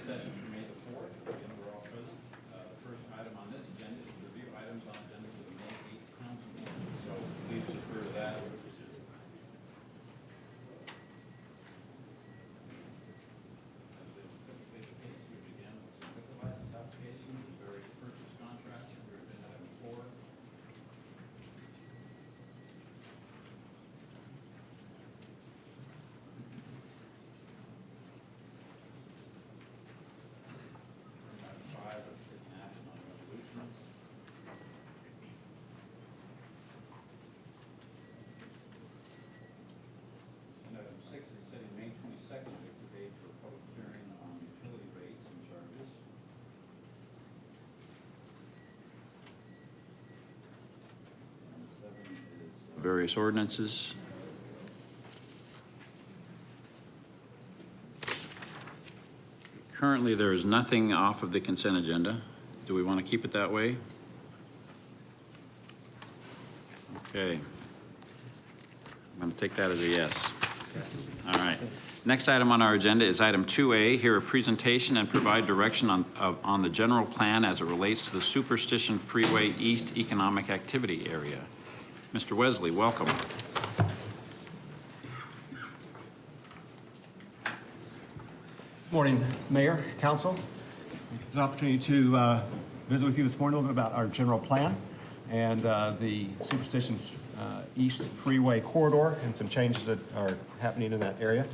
session for May the 4th. Again, we're all present. The first item on this agenda is to review items on agenda for the May 8th council meeting. So please refer to that. As is typically the case, we begin with some liquor license applications, various purchase contracts under agenda item 4. Setting May 22nd is the date for a public hearing on utility rates and charges. And 7 is various ordinances. Currently, there is nothing off of the consent agenda. Do we want to keep it that way? Okay. I'm going to take that as a yes. Yes. All right. Next item on our agenda is item 2A, hear a presentation and provide direction on the general plan as it relates to the Superstition Freeway East Economic Activity Area. Mr. Wesley, welcome. Good morning, Mayor, Council. It's an opportunity to visit with you this morning a little bit about our general plan and the Superstition East Freeway corridor and some changes that are happening in that area.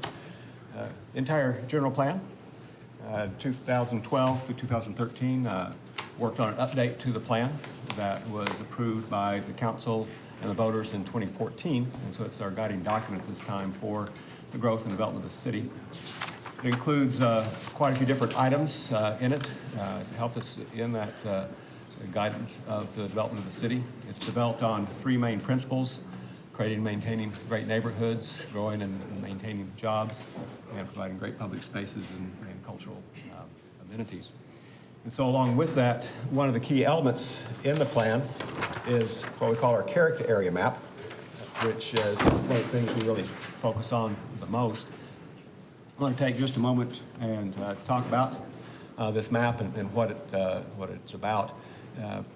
Entire general plan, 2012 to 2013, worked on an update to the plan that was approved by the council and the voters in 2014, and so it's our guiding document this time for the growth and development of the city. It includes quite a few different items in it to help us in that guidance of the development of the city. It's developed on 3 main principles: creating and maintaining great neighborhoods, growing and maintaining jobs, and providing great public spaces and cultural amenities. And so along with that, one of the key elements in the plan is what we call our character area map, which is one of the things we really focus on the most. I want to take just a moment and talk about this map and what it's about.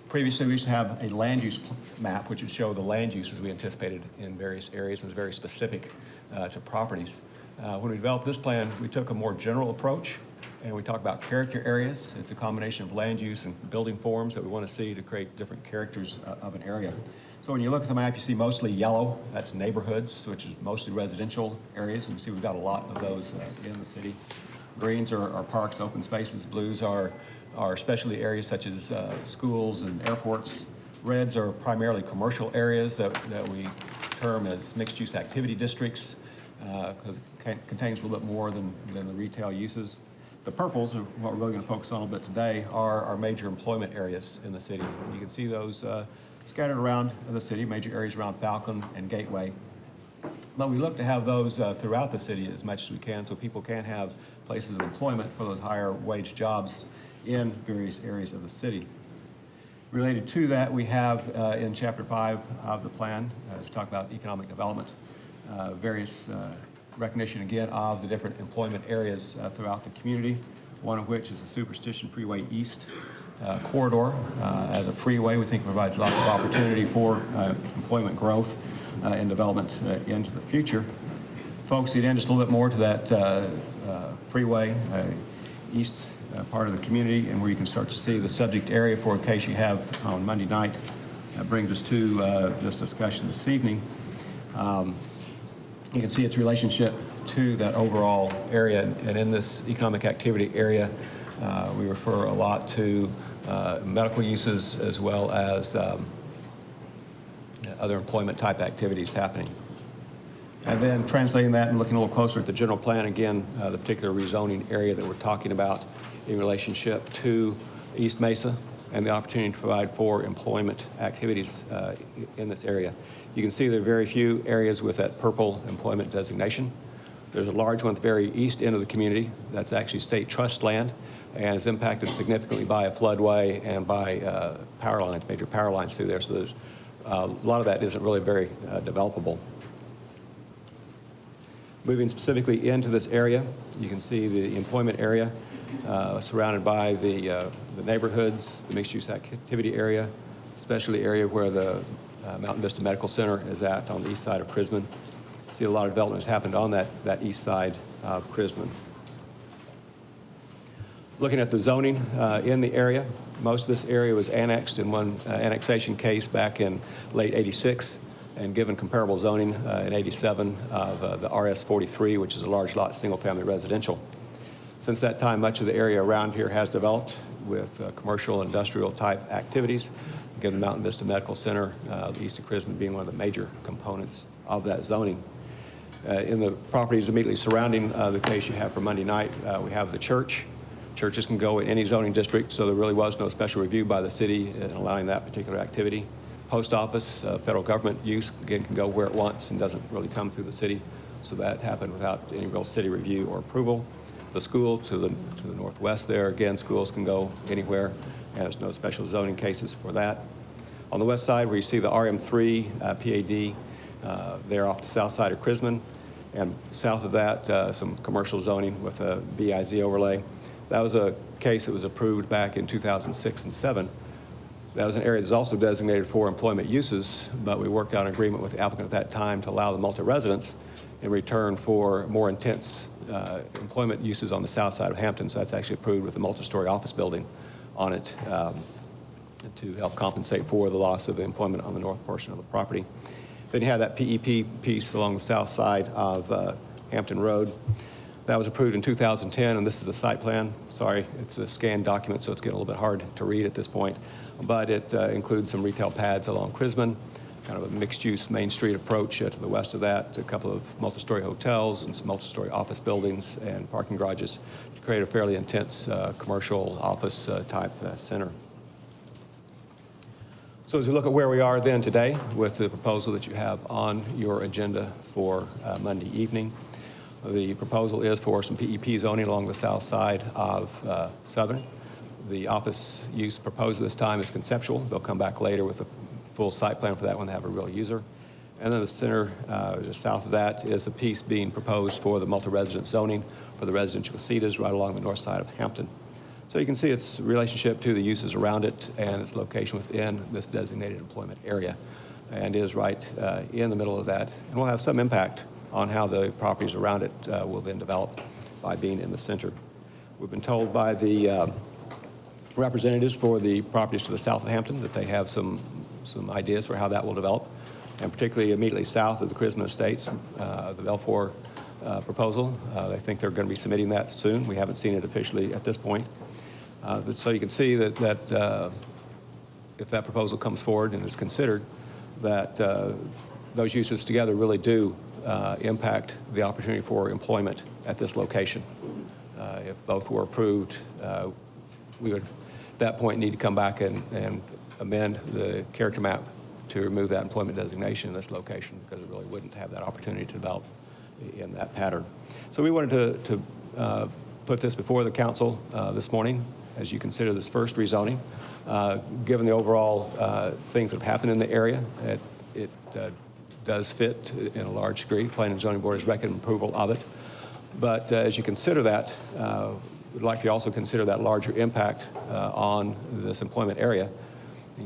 Previously, we used to have a land use map, which would show the land uses we anticipated in various areas and was very specific to properties. When we developed this plan, we took a more general approach, and we talked about character areas. It's a combination of land use and building forms that we want to see to create different characters of an area. So when you look at the map, you see mostly yellow. That's neighborhoods, which is mostly residential areas, and you see we've got a lot of those in the city. Greens are parks, open spaces. Blues are specialty areas such as schools and airports. Reds are primarily commercial areas that we term as mixed-use activity districts because it contains a little bit more than the retail uses. The purples, are what we're really going to focus on a little bit today, are our major employment areas in the city. You can see those scattered around the city, major areas around Falcon and Gateway. But we look to have those throughout the city as much as we can so people can have places of employment for those higher wage jobs in various areas of the city. Related to that, we have in Chapter 5 of the plan, as we talk about economic development, various recognition again of the different employment areas throughout the community, one of which is the Superstition Freeway East corridor. As a freeway, we think it provides lots of opportunity for employment growth and development into the future. Focusing in just a little bit more to that freeway east part of the community, and where you can start to see the subject area for a case you have on Monday night. That brings us to this discussion this evening. You can see its relationship to that overall area, and in this economic activity area, we refer a lot to medical uses as well as other employment type activities happening. And then translating that and looking a little closer at the general plan, again, the particular rezoning area that we're talking about in relationship to East Mesa and the opportunity to provide for employment activities in this area. You can see there are very few areas with that purple employment designation. There's a large one at the very east end of the community. That's actually state trust land and is impacted significantly by a floodway and by power lines, major power lines through there. So there's a lot of that isn't really very developable. Moving specifically into this area, you can see the employment area surrounded by the neighborhoods, the mixed-use activity area, especially area where the Mountain Vista Medical Center is at on the east side of Chrisman. See a lot of development has happened on that east side of Chrisman. Looking at the zoning in the area, most of this area was annexed in one annexation case back in late '86 and given comparable zoning in '87 of the RS 43, which is a large lot single-family residential. Since that time, much of the area around here has developed with commercial industrial type activities. Again, the Mountain Vista Medical Center, east of Chrisman being one of the major components of that zoning. In the properties immediately surrounding the case you have for Monday night, we have the church. Churches can go in any zoning district, so there really was no special review by the city in allowing that particular activity. Post office, federal government use, again, can go where it wants and doesn't really come through the city, so that happened without any real city review or approval. The school to the northwest there, again, schools can go anywhere, and there's no special zoning cases for that. On the west side, where you see the RM3 PAD, there off the south side of Chrisman, and south of that, some commercial zoning with a BIZ overlay. That was a case that was approved back in 2006 and 7. That was an area that's also designated for employment uses, but we worked out an agreement with the applicant at that time to allow the multi-residents in return for more intense employment uses on the south side of Hampton. So that's actually approved with a multi-story office building on it to help compensate for the loss of the employment on the north portion of the property. Then you have that PEP piece along the south side of Hampton Road. That was approved in 2010, and this is the site plan. Sorry, it's a scanned document, so it's getting a little bit hard to read at this point. But it includes some retail pads along Chrisman, kind of a mixed-use Main Street approach to the west of that, a couple of multi-story hotels and some multi-story office buildings and parking garages to create a fairly intense commercial office type center. So as we look at where we are then today with the proposal that you have on your agenda for Monday evening, the proposal is for some PEP zoning along the south side of Southern. The office use proposed this time is conceptual. They'll come back later with a full site plan for that when they have a real user. And then the center, just south of that, is the piece being proposed for the multi-resident zoning for the residential casitas right along the north side of Hampton. So you can see its relationship to the uses around it and its location within this designated employment area, and is right in the middle of that. And will have some impact on how the properties around it will then develop by being in the center. We've been told by the representatives for the properties to the south of Hampton that they have some ideas for how that will develop, and particularly immediately south of the Chrisman Estates, the BellaFlora proposal. They think they're going to be submitting that soon. We haven't seen it officially at this point. But so you can see that if that proposal comes forward and is considered, that those uses together really do impact the opportunity for employment at this location. If both were approved, we would at that point need to come back and amend the character map to remove that employment designation in this location, because it really wouldn't have that opportunity to develop in that pattern. So we wanted to put this before the council this morning as you consider this first rezoning. Given the overall things that have happened in the area, it does fit in a large degree. Planning and Zoning Board has recommended approval of it. But as you consider that, we'd like to also consider that larger impact on this employment area.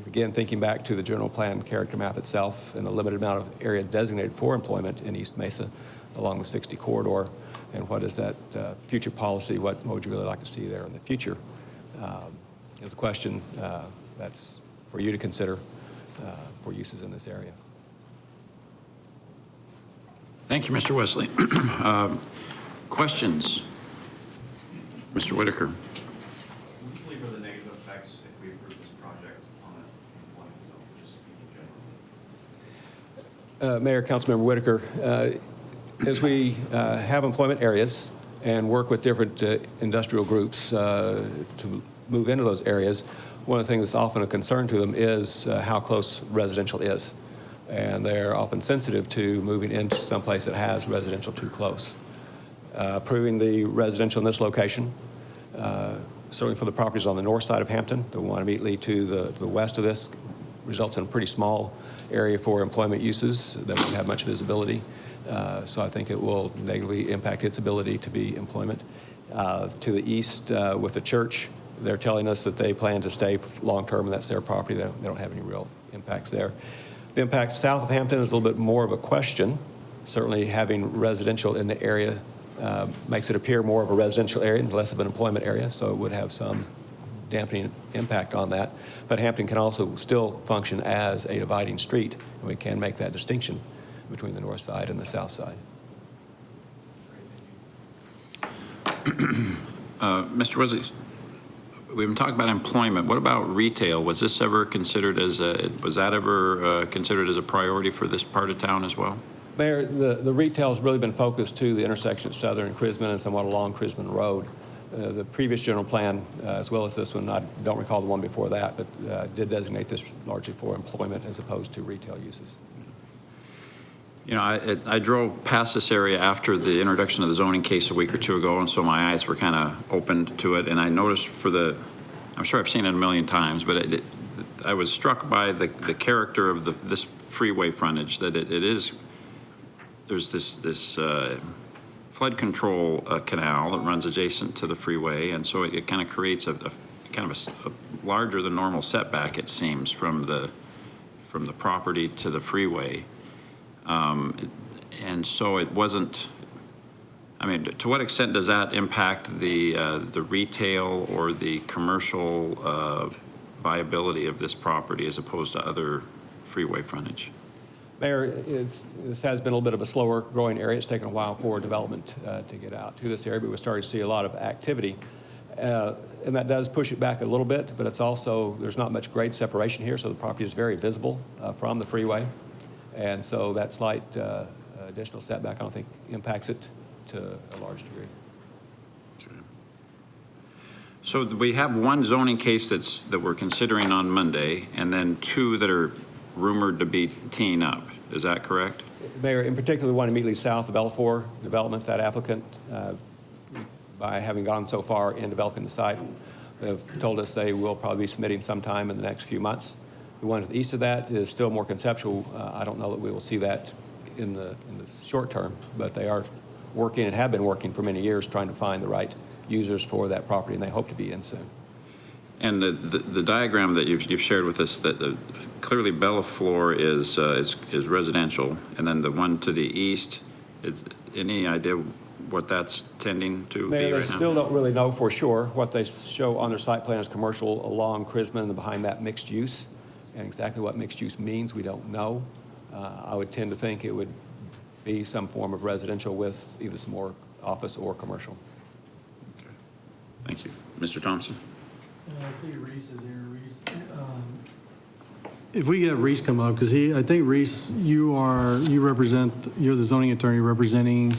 Again, thinking back to the general plan character map itself and the limited amount of area designated for employment in East Mesa along the 60 corridor, and what is that future policy, what would you really like to see there in the future, is a question that's for you to consider for uses in this area. Thank you, Mr. Wesley. Questions? Mr. Whitaker. Would you believe are the negative effects if we approve this project on the employment zone, just speaking generally? Mayor, Councilmember Whitaker, as we have employment areas and work with different industrial groups to move into those areas, one of the things that's often a concern to them is how close residential is. And they're often sensitive to moving into someplace that has residential too close. Approving the residential in this location, certainly for the properties on the north side of Hampton, the one immediately to the west of this, results in a pretty small area for employment uses that won't have much visibility. so I think it will negatively impact its ability to be employment. To the east, with the church, they're telling us that they plan to stay long-term, and that's their property. They don't have any real impacts there. The impact south of Hampton is a little bit more of a question. Certainly having residential in the area makes it appear more of a residential area and less of an employment area, so it would have some dampening impact on that. But Hampton can also still function as a dividing street, and we can make that distinction between the north side and the south side. Mr. Wesley, we've been talking about employment. What about retail? Was this ever considered as considered as a priority for this part of town as well? Mayor, the retail has really been focused to the intersection of Southern and Crisman and somewhat along Crisman Road. The previous general plan, as well as this one, I don't recall the one before that, but did designate this largely for employment as opposed to retail uses. You know, I drove past this area after the introduction of the zoning case a week or two ago, and so my eyes were kind of opened to it, and I noticed I'm sure I've seen it a million times, but I was struck by the character of this freeway frontage, that there's this flood control canal that runs adjacent to the freeway, and so it kind of creates a larger than normal setback, it seems, from the property to the freeway. And so it wasn't, I mean, to what extent does that impact the retail or the commercial viability of this property as opposed to other freeway frontage? Mayor, this has been a little bit of a slower growing area. It's taken a while for development to get out to this area, but we're starting to see a lot of activity. And that does push it back a little bit, but it's also, there's not much grade separation here, so the property is very visible from the freeway. And so that slight additional setback, I don't think, impacts it to a large degree. Okay. So we have one zoning case that we're considering on Monday, and then two that are rumored to be teeing up. Is that correct? Mayor, in particular, the one immediately south of BellaFlora development, that applicant, by having gone so far in developing the site, have told us they will probably be submitting sometime in the next few months. The one to the east of that is still more conceptual. I don't know that we will see that in the short term, but they are working and have been working for many years trying to find the right users for that property, and they hope to be in soon. And the diagram that you've shared with us, that clearly BellaFlora is residential, and then the one to the east, any idea what that's tending to be right now? They still don't really know for sure. What they show on their site plan is commercial along Crisman and behind that mixed use. And exactly what mixed use means, we don't know. I would tend to think it would be some form of residential with either some more office or commercial. Okay. Thank you. Mr. Thompson? I see Reese is here. Reese, if we get Reese come up, because I think Reese, you're the zoning attorney representing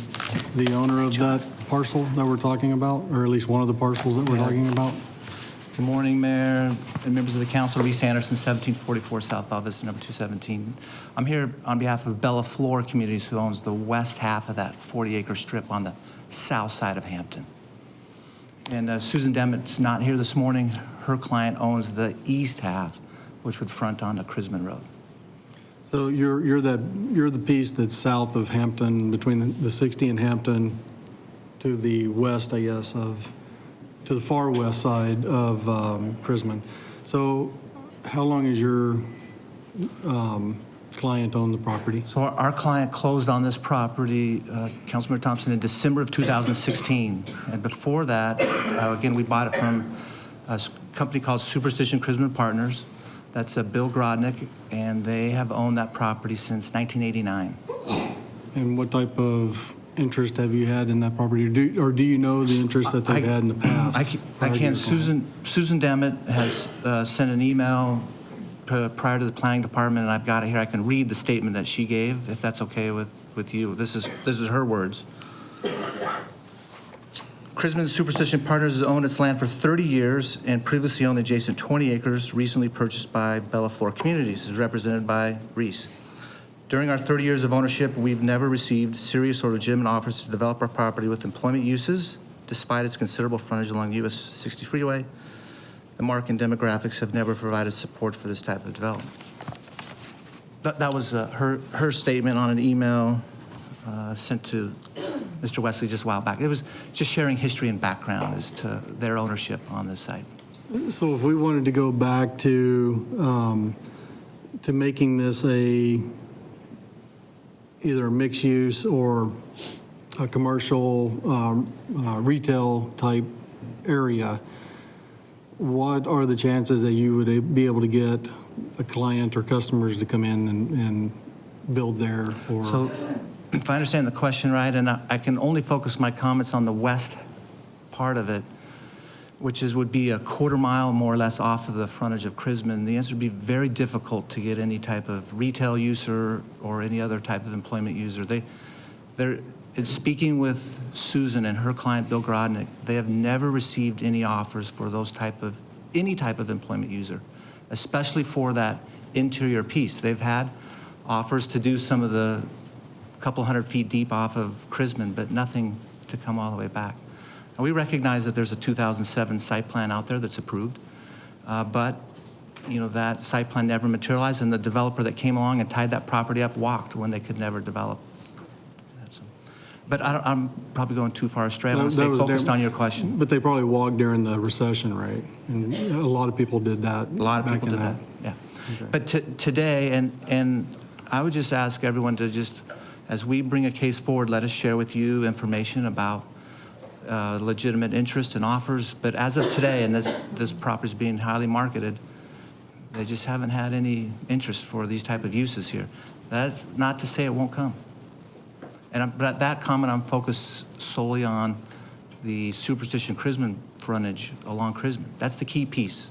the owner of that parcel that we're talking about, or at least one of the parcels that we're talking about. Good morning, Mayor and members of the council. Reese Anderson, 1744 South Office, number 217. I'm here on behalf of BellaFlora Communities, who owns the west half of that 40-acre strip on the south side of Hampton. And Susan Demmett's not here this morning. Her client owns the east half, which would front onto Crisman Road. So you're the piece that's south of Hampton, between the 60 and Hampton, to the west, I guess, to the far west side of Crisman. So how long has your client owned the property? So our client closed on this property, Councilmember Thompson, in December of 2016. And before that, again, we bought it from a company called Superstition Crisman Partners. That's Bill Grodnick, and they have owned that property since 1989. And what type of interest have you had in that property? Or do you know the interest that they've had in the past? I can. Susan Demmett has sent an email prior to the planning department, and I've got it here. I can read the statement that she gave, if that's okay with you. This is her words. Crisman Superstition Partners has owned its land for 30 years and previously owned adjacent 20 acres, recently purchased by BellaFlora Communities, is represented by Reese. During our 30 years of ownership, we've never received serious or legitimate offers to develop our property with employment uses, despite its considerable frontage along the US 60 freeway. The market and demographics have never provided support for this type of development. That was her statement on an email sent to Mr. Wesley just a while back. It was just sharing history and background as to their ownership on this site. So if we wanted to go back to making this either a mixed use or a commercial retail type area, what are the chances that you would be able to get a client or customers to come in and build there? Or So if I understand the question right, and I can only focus my comments on the west part of it, which would be a quarter mile more or less off of the frontage of Crisman, the answer would be very difficult to get any type of retail user or any other type of employment user. In speaking with Susan and her client, Bill Grodnick, they have never received any offers for any type of employment user, especially for that interior piece. They've had offers to do some of the couple hundred feet deep off of Crisman, but nothing to come all the way back. And we recognize that there's a 2007 site plan out there that's approved, but that site plan never materialized, and the developer that came along and tied that property up walked when they could never develop. But I'm probably going too far astray. I want to stay focused on your question. But they probably walked during the recession, right? And a lot of people did that. A lot of people did that, yeah. Okay. But today, and I would just ask everyone to just, as we bring a case forward, let us share with you information about legitimate interest and offers. But as of today, and this property is being highly marketed, they just haven't had any interest for these type of uses here. That's not to say it won't come. But that comment, I'm focused solely on the Superstition Crisman frontage along Crisman. That's the key piece.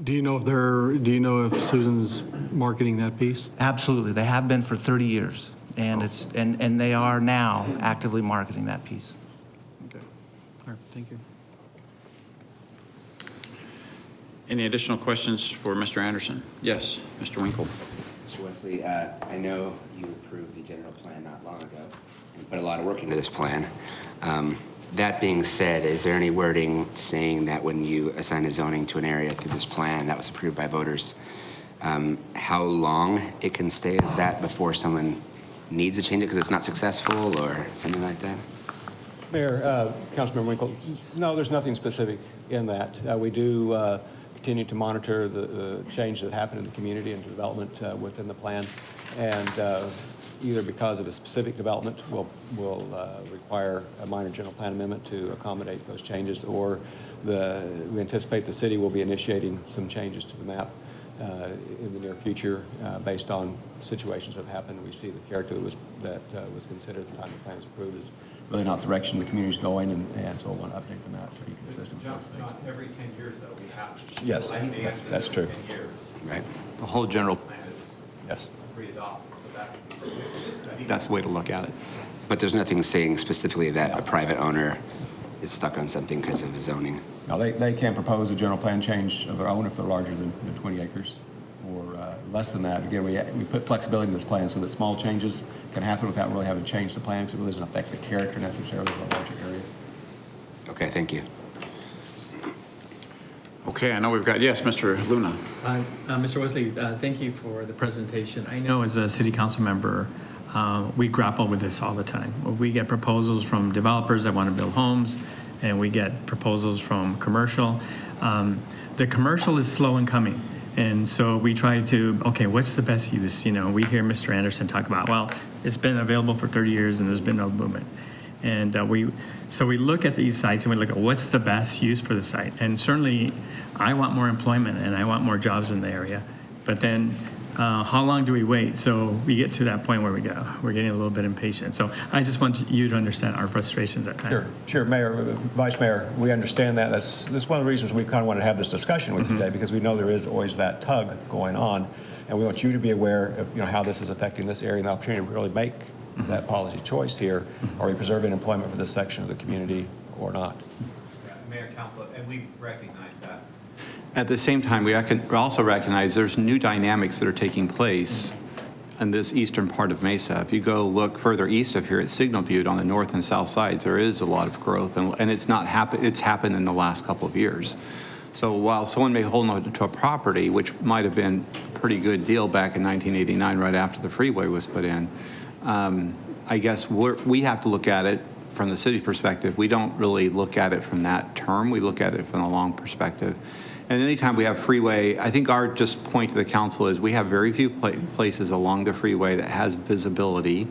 Do you know if Susan's marketing that piece? Absolutely, they have been for 30 years, and and they are now actively marketing that piece. Okay. All right, thank you. Any additional questions for Mr. Anderson? Yes, Mr. Winkle. Mr. Wesley, I know you approved the general plan not long ago and put a lot of work into this plan. That being said, is there any wording saying that when you assign a zoning to an area through this plan that was approved by voters, how long it can stay as that before someone needs to change it because it's not successful or something like that? Mayor, Councilmember Winkle, no, there's nothing specific in that. We do continue to monitor the change that happened in the community and development within the plan, and either because of a specific development will require a minor general plan amendment to accommodate those changes, or we anticipate the city will be initiating some changes to the map in the near future based on situations that have happened. We see the character that was considered at the time the plan was approved is really not the direction the community's going, and so we'll want to update the map to be consistent with those things. Not every 10 years, though, we have. Yes, I think the answer is that's true. 10 years. Right. The whole general, Plan is Yes. pre-adopted, so that would be, I think that's the way to look at it. But there's nothing saying specifically that a private owner is stuck on something because of zoning. Now, they can propose a general plan change of their own if they're larger than 20 acres or less than that. Again, we put flexibility in this plan so that small changes can happen without really having to change the plan, because it really doesn't affect the character necessarily of a larger area. Okay, thank you. Okay, I know we've got, yes, Mr. Luna. Mr. Wesley, thank you for the presentation. I know as a city council member, we grapple with this all the time. We get proposals from developers that want to build homes, and we get proposals from commercial. The commercial is slow in coming. And so we try to, okay, what's the best use? You know, we hear Mr. Anderson talk about, well, it's been available for 30 years and there's been no movement. And so we look at these sites and we look at what's the best use for the site. And certainly I want more employment and I want more jobs in the area. But then how long do we wait? So we get to that point where we're getting a little bit impatient. So I just want you to understand our frustrations at times. Sure, Mayor, Vice Mayor, we understand that. That's one of the reasons we kind of want to have this discussion with you today, because we know there is always that tug going on, and we want you to be aware of how this is affecting this area and the opportunity to really make that policy choice here. Are we preserving employment for this section of the community or not? Yeah, Mayor, Council, and we recognize that. At the same time, we also recognize there's new dynamics that are taking place in this eastern part of Mesa. If you go look further east of here at Signal Butte on the north and south sides, there is a lot of growth, and it's happened in the last couple of years. So while someone may hold on to a property, which might have been a pretty good deal back in 1989, right after the freeway was put in, I guess we have to look at it from the city's perspective. We don't really look at it from that term. We look at it from a long perspective. And anytime we have freeway, I think our just point to the council is we have very few places along the freeway that has visibility.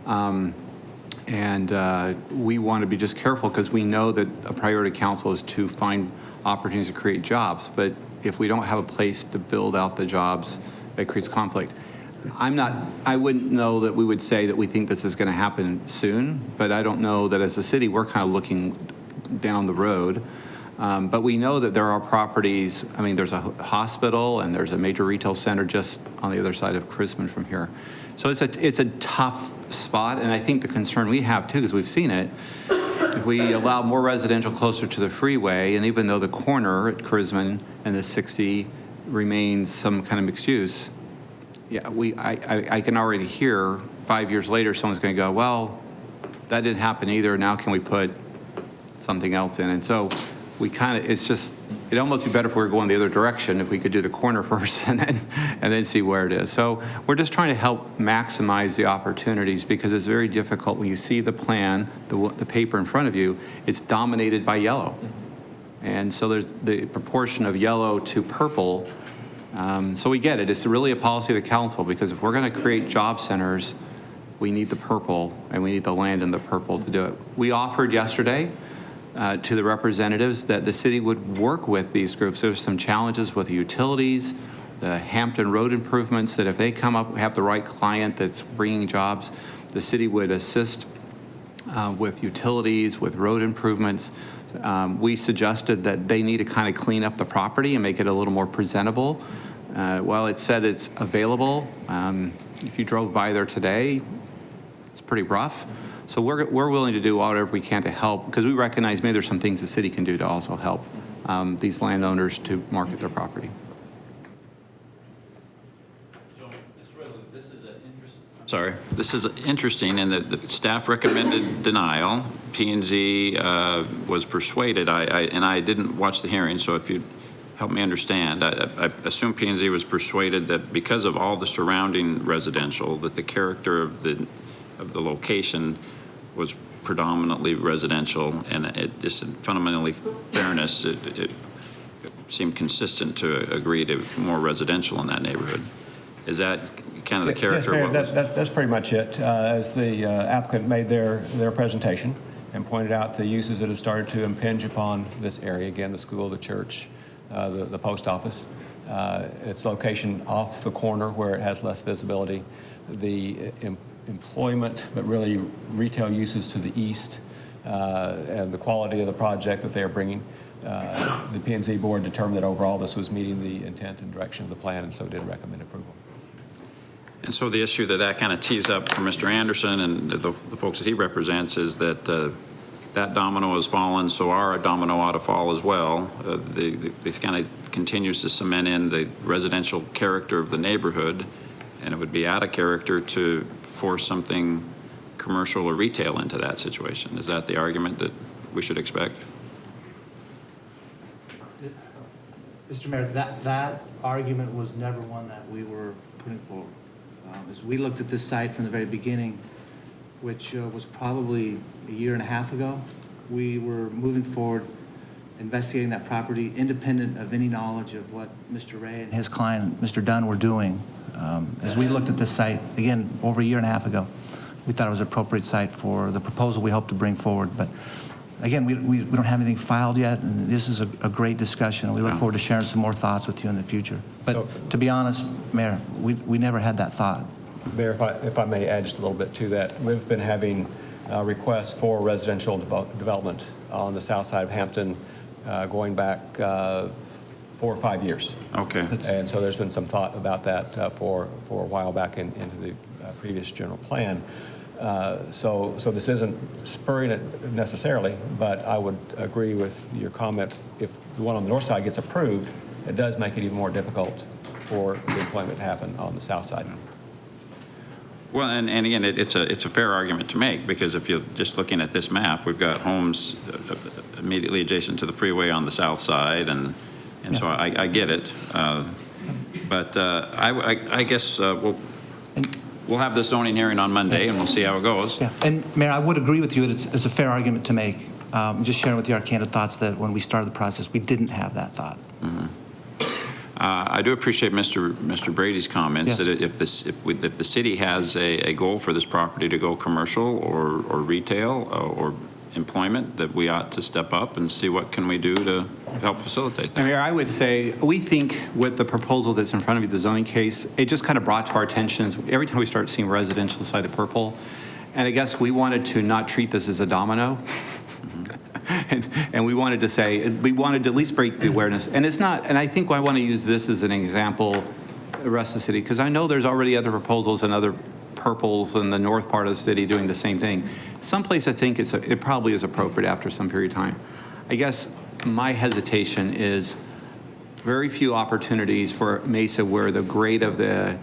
We want to be just careful because we know that a priority of council is to find opportunities to create jobs. But if we don't have a place to build out the jobs, it creates conflict. I wouldn't know that we would say that we think this is going to happen soon, but I don't know that as a city, we're kind of looking down the road. But we know that there are properties, I mean, there's a hospital and there's a major retail center just on the other side of Chrisman from here. So it's a tough spot, and I think the concern we have too, because we've seen it, if we allow more residential closer to the freeway, and even though the corner at Chrisman and the 60 remains some kind of mixed use, yeah, I can already hear 5 years later someone's going to go, well, that didn't happen either. Now can we put something else in? And so we kind of, it'd almost be better if we were going the other direction, if we could do the corner first and then see where it is. So we're just trying to help maximize the opportunities because it's very difficult when you see the plan, the paper in front of you, it's dominated by yellow. And so there's the proportion of yellow to purple. So we get it. It's really a policy of the council because if we're going to create job centers, we need the purple and we need the land in the purple to do it. We offered yesterday to the representatives that the city would work with these groups. There's some challenges with the utilities, the Hampton road improvements, that if they come up, have the right client that's bringing jobs, the city would assist with utilities, with road improvements. We suggested that they need to kind of clean up the property and make it a little more presentable. While it said it's available, if you drove by there today, it's pretty rough. So we're willing to do whatever we can to help because we recognize maybe there's some things the city can do to also help these landowners to market their property. So, Mr. President, this is interesting in that the staff recommended denial. P&Z was persuaded. I didn't watch the hearing, so if you help me understand, I assume P&Z was persuaded that because of all the surrounding residential, that the character of the location was predominantly residential, and it just fundamentally fairness, it seemed consistent to agree to more residential in that neighborhood. Is that kind of the character? Yes, Mayor, that's pretty much it. As the applicant made their presentation and pointed out the uses that have started to impinge upon this area, again, the school, the church, the post office, its location off the corner where it has less visibility, the employment, but really retail uses to the east, and the quality of the project that they are bringing. The P&Z board determined that overall this was meeting the intent and direction of the plan, and so did recommend approval. And so the issue that kind of tees up for Mr. Anderson and the folks that he represents is that that domino has fallen, so our domino ought to fall as well. This kind of continues to cement in the residential character of the neighborhood, and it would be out of character to force something commercial or retail into that situation. Is that the argument that we should expect? Mr. Mayor, that argument was never one that we were putting forward. As we looked at this site from the very beginning, which was probably a year and a half ago, we were moving forward, investigating that property independent of any knowledge of what Mr. Ray and his client, Mr. Dunn, were doing. As we looked at this site, again, over a year and a half ago, we thought it was an appropriate site for the proposal we hope to bring forward. But again, we don't have anything filed yet, and this is a great discussion, and we look forward to sharing some more thoughts with you in the future. But to be honest, Mayor, we never had that thought. Mayor, if I may add just a little bit to that, we've been having requests for residential development on the south side of Hampton going back 4 or 5 years. Okay. And so there's been some thought about that for a while back into the previous general plan. So this isn't spurring it necessarily, but I would agree with your comment. If the one on the north side gets approved, it does make it even more difficult for the employment to happen on the south side. Well, and again, it's a fair argument to make, because if you're just looking at this map, we've got homes immediately adjacent to the freeway on the south side, and so I get it. But I guess, well, we'll have this zoning hearing on Monday, and we'll see how it goes. Yeah, and Mayor, I would agree with you that it's a fair argument to make. Just sharing with you our candid thoughts that when we started the process, we didn't have that thought. I do appreciate Mr. Brady's comments, Yes. that if the city has a goal for this property to go commercial or retail or employment, that we ought to step up and see what can we do to help facilitate that. Mayor, I would say, we think with the proposal that's in front of you, the zoning case, it just kind of brought to our attention, every time we start seeing residential side of purple, and I guess we wanted to not treat this as a domino. And we wanted to say, we wanted to at least break the awareness. And it's not, and I think I want to use this as an example, the rest of the city, because I know there's already other proposals and other purples in the north part of the city doing the same thing. Someplace I think it probably is appropriate after some period of time. I guess my hesitation is very few opportunities for Mesa where the grade of the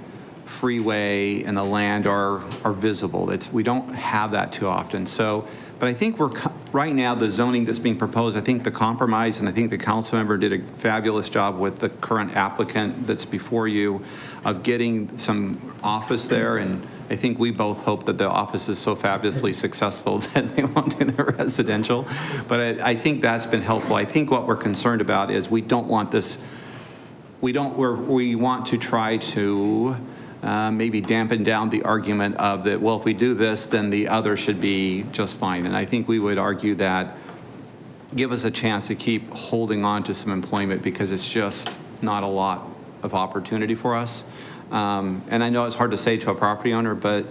freeway and the land are visible. We don't have that too often. So, but I think right now, the zoning that's being proposed, I think the compromise, and I think the council member did a fabulous job with the current applicant that's before you of getting some office there. And I think we both hope that the office is so fabulously successful that they won't do the residential. But I think that's been helpful. I think what we're concerned about is we don't want this, we want to try to maybe dampen down the argument of that, well, if we do this, then the other should be just fine. And I think we would argue that give us a chance to keep holding on to some employment because it's just not a lot of opportunity for us. And I know it's hard to say to a property owner, but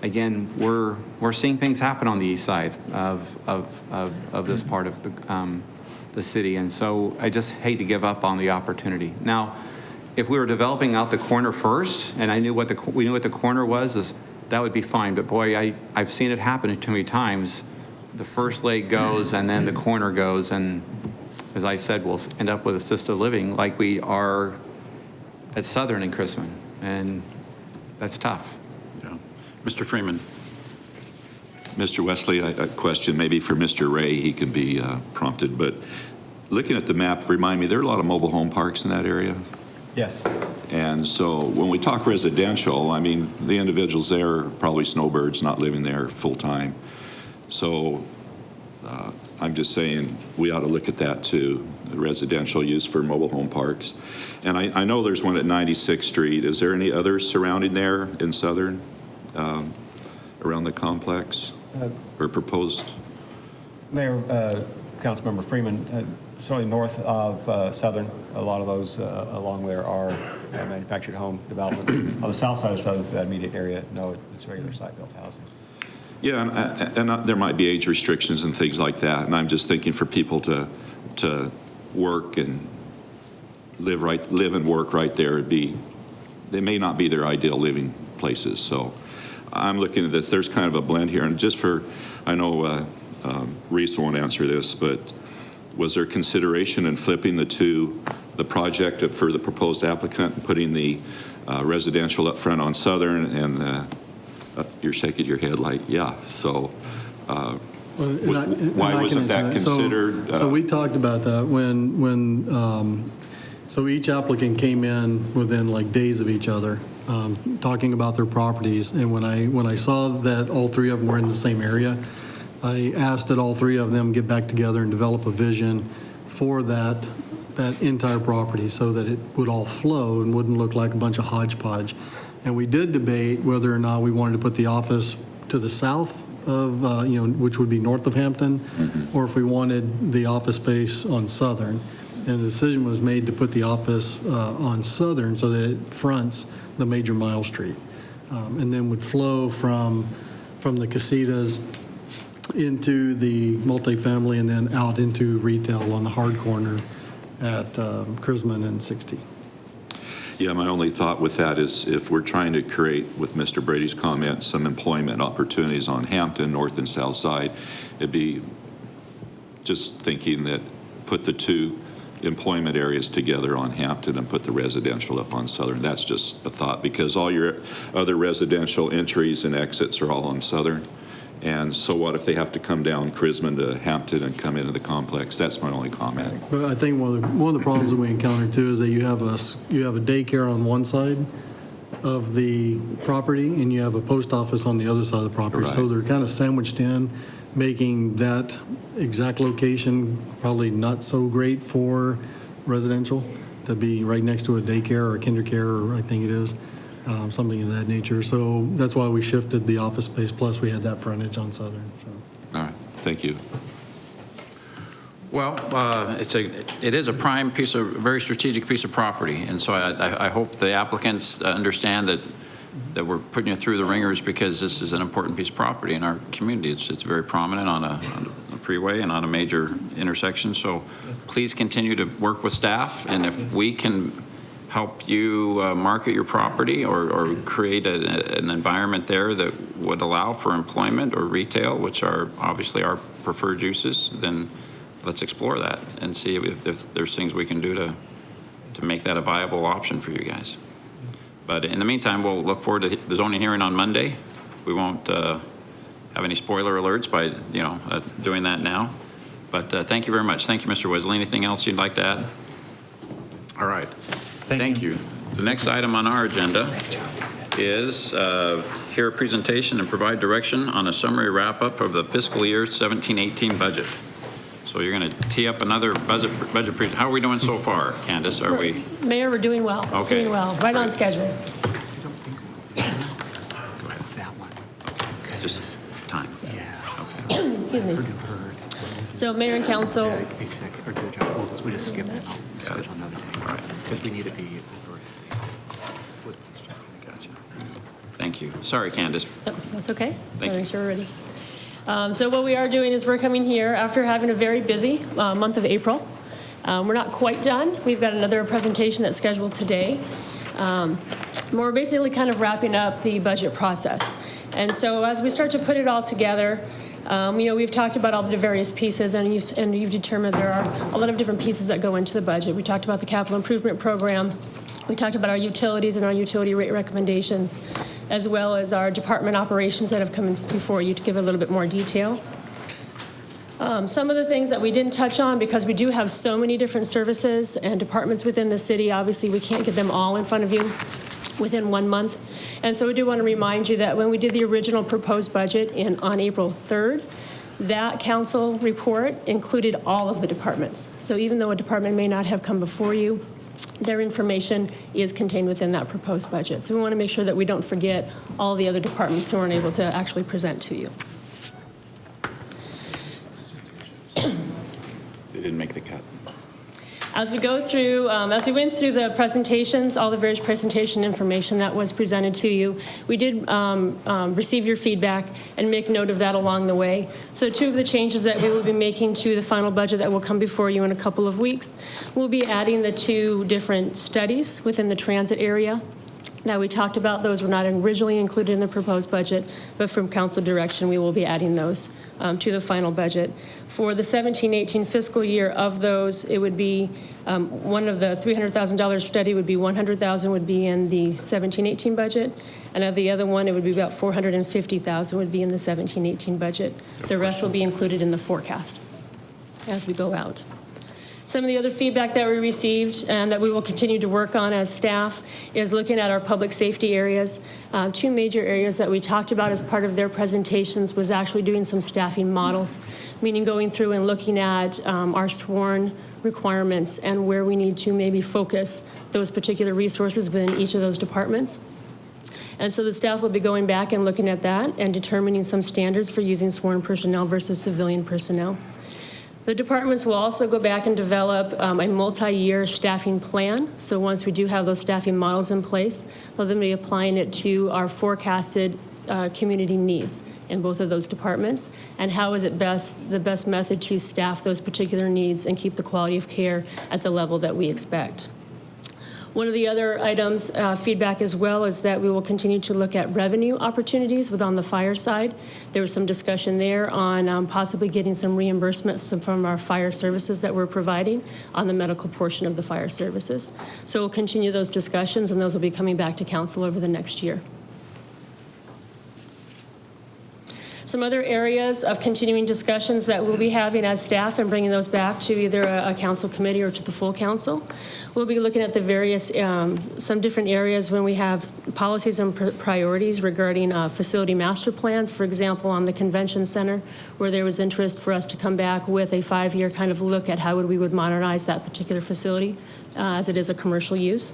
again, we're seeing things happen on the east side of this part of the city. And so I just hate to give up on the opportunity. Now, if we were developing out the corner first, and we knew what the corner was, that would be fine. But boy, I've seen it happen too many times. The first leg goes, and then the corner goes, and as I said, we'll end up with assisted living like we are at Southern and Chrisman, and that's tough. Yeah. Mr. Freeman. Mr. Wesley, a question maybe for Mr. Ray, he can be prompted, but looking at the map, remind me, there are a lot of mobile home parks in that area? Yes. And so when we talk residential, I mean, the individuals there are probably snowbirds not living there full-time. So I'm just saying we ought to look at that too, the residential use for mobile home parks. And I know there's one at 96th Street. Is there any others surrounding there in Southern, around the complex, or proposed? Mayor, Councilmember Freeman, certainly north of Southern, a lot of those along there are manufactured home developments. On the south side of Southern, that immediate area, no, it's regular site-built housing. Yeah, and there might be age restrictions and things like that. And I'm just thinking for people to work and live and work right there, they may not be their ideal living places. So I'm looking at this. There's kind of a blend here. And just for, I know Reese won't answer this, but was there consideration in flipping the project for the proposed applicant and putting the residential up front on Southern and you're shaking your head like, yeah. So why wasn't that considered? So we talked about that when so each applicant came in within like days of each other, talking about their properties. And when I saw that all three of them were in the same area, I asked that all three of them get back together and develop a vision for that entire property so that it would all flow and wouldn't look like a bunch of hodgepodge. And we did debate whether or not we wanted to put the office to the south of, which would be north of Hampton, or if we wanted the office space on Southern. And the decision was made to put the office on Southern so that it fronts the major Mile Street, and then would flow from the casitas into the multifamily and then out into retail on the hard corner at Chrisman and 60. Yeah, my only thought with that is if we're trying to create, with Mr. Brady's comment, some employment opportunities on Hampton, north and south side, it'd be just thinking that put the two employment areas together on Hampton and put the residential up on Southern. That's just a thought, because all your other residential entries and exits are all on Southern. And so what if they have to come down Chrisman to Hampton and come into the complex? That's my only comment. But I think one of the problems that we encounter too is that you have a daycare on one side of the property, and you have a post office on the other side of the property. So Right. they're kind of sandwiched in, making that exact location probably not so great for residential, to be right next to a daycare or a kinder care, or I think it is, something of that nature. So that's why we shifted the office space, plus we had that frontage on Southern, so. All right, thank you. Well, it is a prime piece of, very strategic piece of property, and so I hope the applicants understand that we're putting you through the ringers because this is an important piece of property in our community. It's very prominent on a freeway and on a major intersection, so please continue to work with staff, and if we can help you market your property or create an environment there that would allow for employment or retail, which are obviously our preferred uses, then let's explore that and see if there's things we can do to make that a viable option for you guys. But in the meantime, we'll look forward to the zoning hearing on Monday. We won't have any spoiler alerts by doing that now. But thank you very much. Thank you, Mr. Wesley. Anything else you'd like to add? All right. Thank you. The next item on our agenda is hear a presentation and provide direction on a summary wrap-up of the fiscal year 17-18 budget. So you're going to tee up another budget presentation. How are we doing so far, Candace? Are we? Mayor, we're doing well. Okay. Doing well. Right on Great. schedule. Go ahead. That one. Okay. Just time. Yeah. Excuse me. So Mayor and Council, Or good job. We just skip it. I'll schedule another day. All right. Because we need to be over with this job. Gotcha. Thank you. Sorry, Candace. oh, that's okay. Thank So you. make sure we're ready. So what we are doing is we're coming here after having a very busy month of April. We're not quite done. We've got another presentation that's scheduled today. We're basically kind of wrapping up the budget process. And so as we start to put it all together, we've talked about all the various pieces, and you've determined there are a lot of different pieces that go into the budget. We talked about the capital improvement program. We talked about our utilities and our utility rate recommendations, as well as our department operations that have come in before you to give a little bit more detail. Some of the things that we didn't touch on, because we do have so many different services and departments within the city, obviously we can't get them all in front of you within 1 month. And so we do want to remind you that when we did the original proposed budget on April 3rd, that council report included all of the departments. So even though a department may not have come before you, their information is contained within that proposed budget. So we want to make sure that we don't forget all the other departments who aren't able to actually present to you. They didn't make the cut. As we go through, as we went through the presentations, all the various presentation information that was presented to you, we did receive your feedback and make note of that along the way. So 2 of the changes that we will be making to the final budget that will come before you in a couple of weeks, we'll be adding the 2 different studies within the transit area. Now, we talked about those were not originally included in the proposed budget, but from council direction, we will be adding those to the final budget. For the 17-18 fiscal year, of those, it would be one of the $300,000 study would be $100,000 would be in the 17-18 budget, and of the other one, it would be about $450,000 would be in the 17-18 budget. The rest will be included in the forecast as we go out. Some of the other feedback that we received and that we will continue to work on as staff is looking at our public safety areas. 2 major areas that we talked about as part of their presentations was actually doing some staffing models, meaning going through and looking at our sworn requirements and where we need to maybe focus those particular resources within each of those departments. And so the staff will be going back and looking at that and determining some standards for using sworn personnel versus civilian personnel. The departments will also go back and develop a multi-year staffing plan. So once we do have those staffing models in place, they'll then be applying it to our forecasted community needs in both of those departments, and how is it the best method to staff those particular needs and keep the quality of care at the level that we expect. One of the other items, feedback as well, is that we will continue to look at revenue opportunities on the fire side. There was some discussion there on possibly getting some reimbursements from our fire services that we're providing on the medical portion of the fire services. So we'll continue those discussions, and those will be coming back to council over the next year. Some other areas of continuing discussions that we'll be having as staff and bringing those back to either a council committee or to the full council. We'll be looking at the various, some different areas when we have policies and priorities regarding facility master plans, for example, on the convention center, where there was interest for us to come back with a 5-year kind of look at how we would modernize that particular facility as it is a commercial use,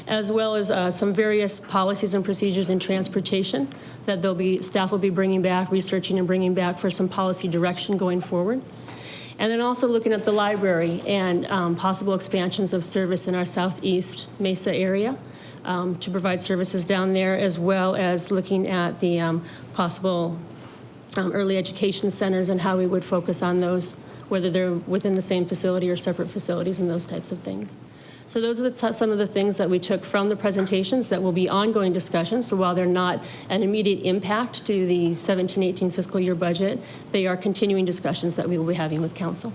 as well as some various policies and procedures in transportation that staff will be bringing back, researching and bringing back for some policy direction going forward. And then also looking at the library and possible expansions of service in our southeast Mesa area to provide services down there, as well as looking at the possible early education centers and how we would focus on those, whether they're within the same facility or separate facilities and those types of things. So those are some of the things that we took from the presentations that will be ongoing discussions. So while they're not an immediate impact to the 17-18 fiscal year budget, they are continuing discussions that we will be having with council.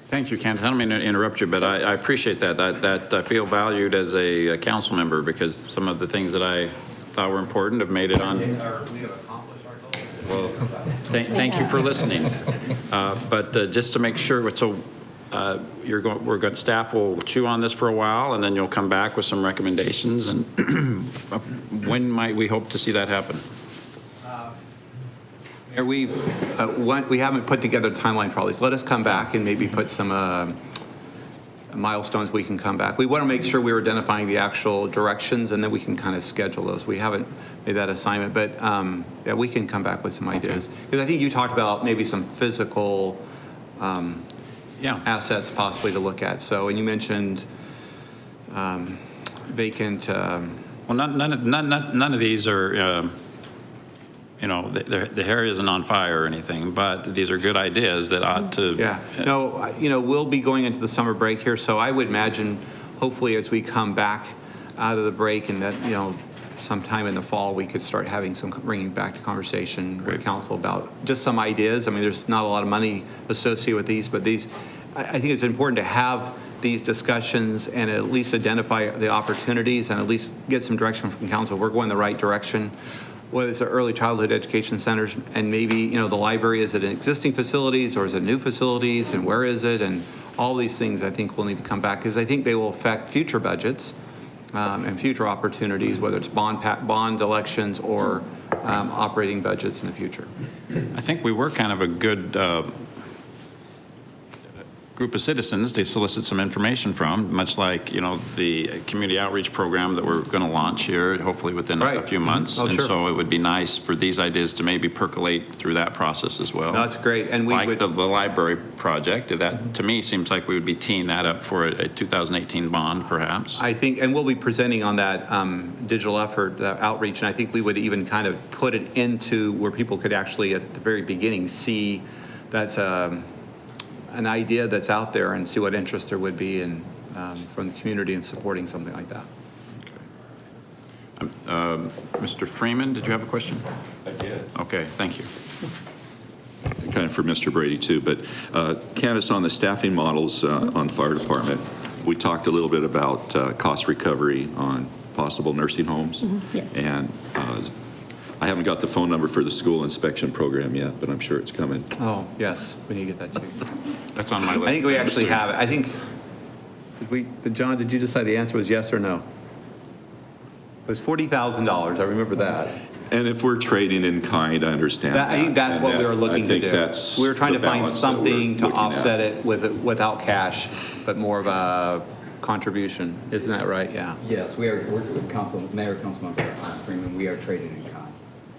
Thank you, Candace. I don't mean to interrupt you, but I appreciate that. That I feel valued as a council member because some of the things that I thought were important have made it on. Well, thank you for listening. But just to make sure, so staff will chew on this for a while, and then you'll come back with some recommendations. And when might we hope to see that happen? We haven't put together a timeline for all these. Let us come back and maybe put some milestones we can come back. We want to make sure we're identifying the actual directions, and then we can kind of schedule those. We haven't made that assignment, but yeah, we can come back with some ideas. Because I think you talked about maybe some physical assets possibly to look at. So, and you mentioned vacant. Well, none of these are, the hair isn't on fire or anything, but these are good ideas that ought to. Yeah. No, we'll be going into the summer break here, so I would imagine, hopefully, as we come back out of the break, and that sometime in the fall, we could start having bringing back to conversation with council about just some ideas. I mean, there's not a lot of money associated with these, but I think it's important to have these discussions and at least identify the opportunities and at least get some direction from council. We're going the right direction. Whether it's the early childhood education centers and maybe, the library, is it in existing facilities or is it new facilities, and where is it? And all these things I think will need to come back because I think they will affect future budgets and future opportunities, whether it's bond elections or operating budgets in the future. I think we were kind of a good group of citizens to solicit some information from, much like, the community outreach program that we're going to launch here, hopefully within a few months. Oh, and sure. so it would be nice for these ideas to maybe percolate through that process as well. No, that's great. And we the library project, that to me seems like we would be teeing that up for a 2018 bond, perhaps. I think, and we'll be presenting on that digital effort, outreach, and I think we would even kind of put it into where people could actually, at the very beginning, see that's an idea that's out there and see what interest there would be in from the community in supporting something like that. Okay. Mr. Freeman, did you have a question? I did. Okay, thank you. Kind of for Mr. Brady too, but Candace, on the staffing models on the fire department, we talked a little bit about cost recovery on possible nursing homes. Mm-hmm. Yes. And I haven't got the phone number for the school inspection program yet, but I'm sure it's coming. Oh, yes, we need to get that too. That's on my list. I think we actually have it. I think, John, did you decide the answer was yes or no? It was $40,000, I remember that. And if we're trading in kind, I understand that. I think that's And what we were looking to do. I think that's we were trying the to find balance that we're something to looking at. offset it without cash, but more of a contribution. Isn't that right? Yeah. Yes, we're Mayor Councilmember Freeman, we are trading in kind.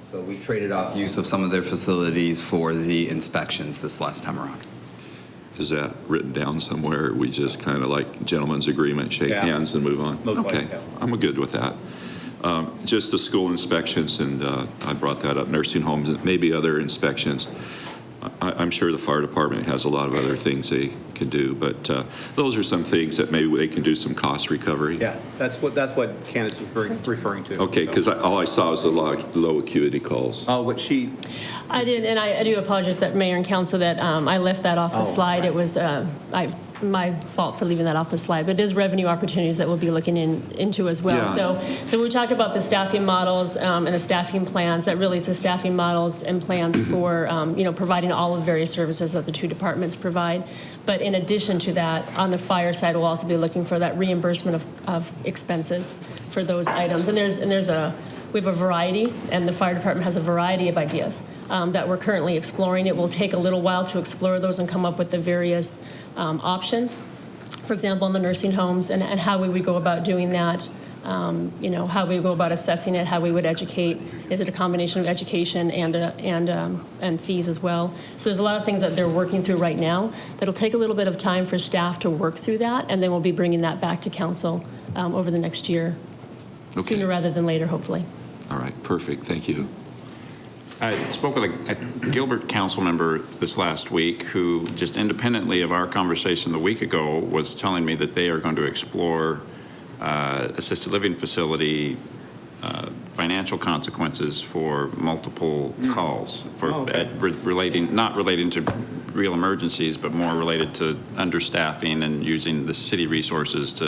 So we traded off use of some of their facilities for the inspections this last time around. Is that written down somewhere? We just kind of like gentleman's agreement, shake hands and move on? Most okay, likely, yeah. I'm good with that. Just the school inspections, and I brought that up, nursing homes, and maybe other inspections. I'm sure the fire department has a lot of other things they can do, but those are some things that maybe they can do some cost recovery. Yeah, that's what Candace is referring to. Okay, because all I saw was the low acuity calls. Oh, what she... I did, and I do apologize that Mayor and Council that I left that off the slide. It was, I my fault for leaving that off the slide, but it is revenue opportunities that we'll be looking into as well. Yeah. So we talk about the staffing models and the staffing plans. That really is the staffing models and plans for providing all of the various services that the two departments provide. But in addition to that, on the fire side, we'll also be looking for that reimbursement of expenses for those items. And we have a variety, and the fire department has a variety of ideas that we're currently exploring. It will take a little while to explore those and come up with the various options. For example, in the nursing homes and how we would go about doing that. How we go about assessing it, how we would educate. Is it a combination of education and fees as well? So there's a lot of things that they're working through right now. That'll take a little bit of time for staff to work through that, and then we'll be bringing that back to council over the next year, sooner rather than later, hopefully. All right, perfect, thank you. I spoke with a Gilbert council member this last week who, just independently of our conversation a week ago, was telling me that they are going to explore assisted living facility financial consequences for multiple calls, for not relating to real emergencies, but more related to understaffing and using the city resources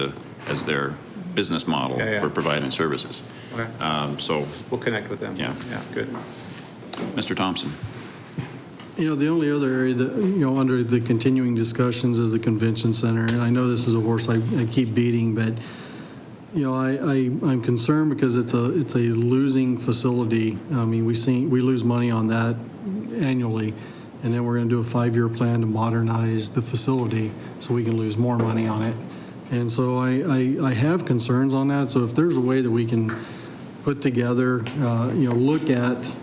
as their business model for providing services. Okay. So We'll connect with them. Yeah. Yeah, good. Mr. Thompson. The only other area that, under the continuing discussions is the convention center. And I know this is a horse I keep beating, but, I'm concerned because it's a losing facility. I mean, we lose money on that annually, and then we're going to do a 5-year plan to modernize the facility so we can lose more money on it. And so I have concerns on that. So if there's a way that we can put together, look at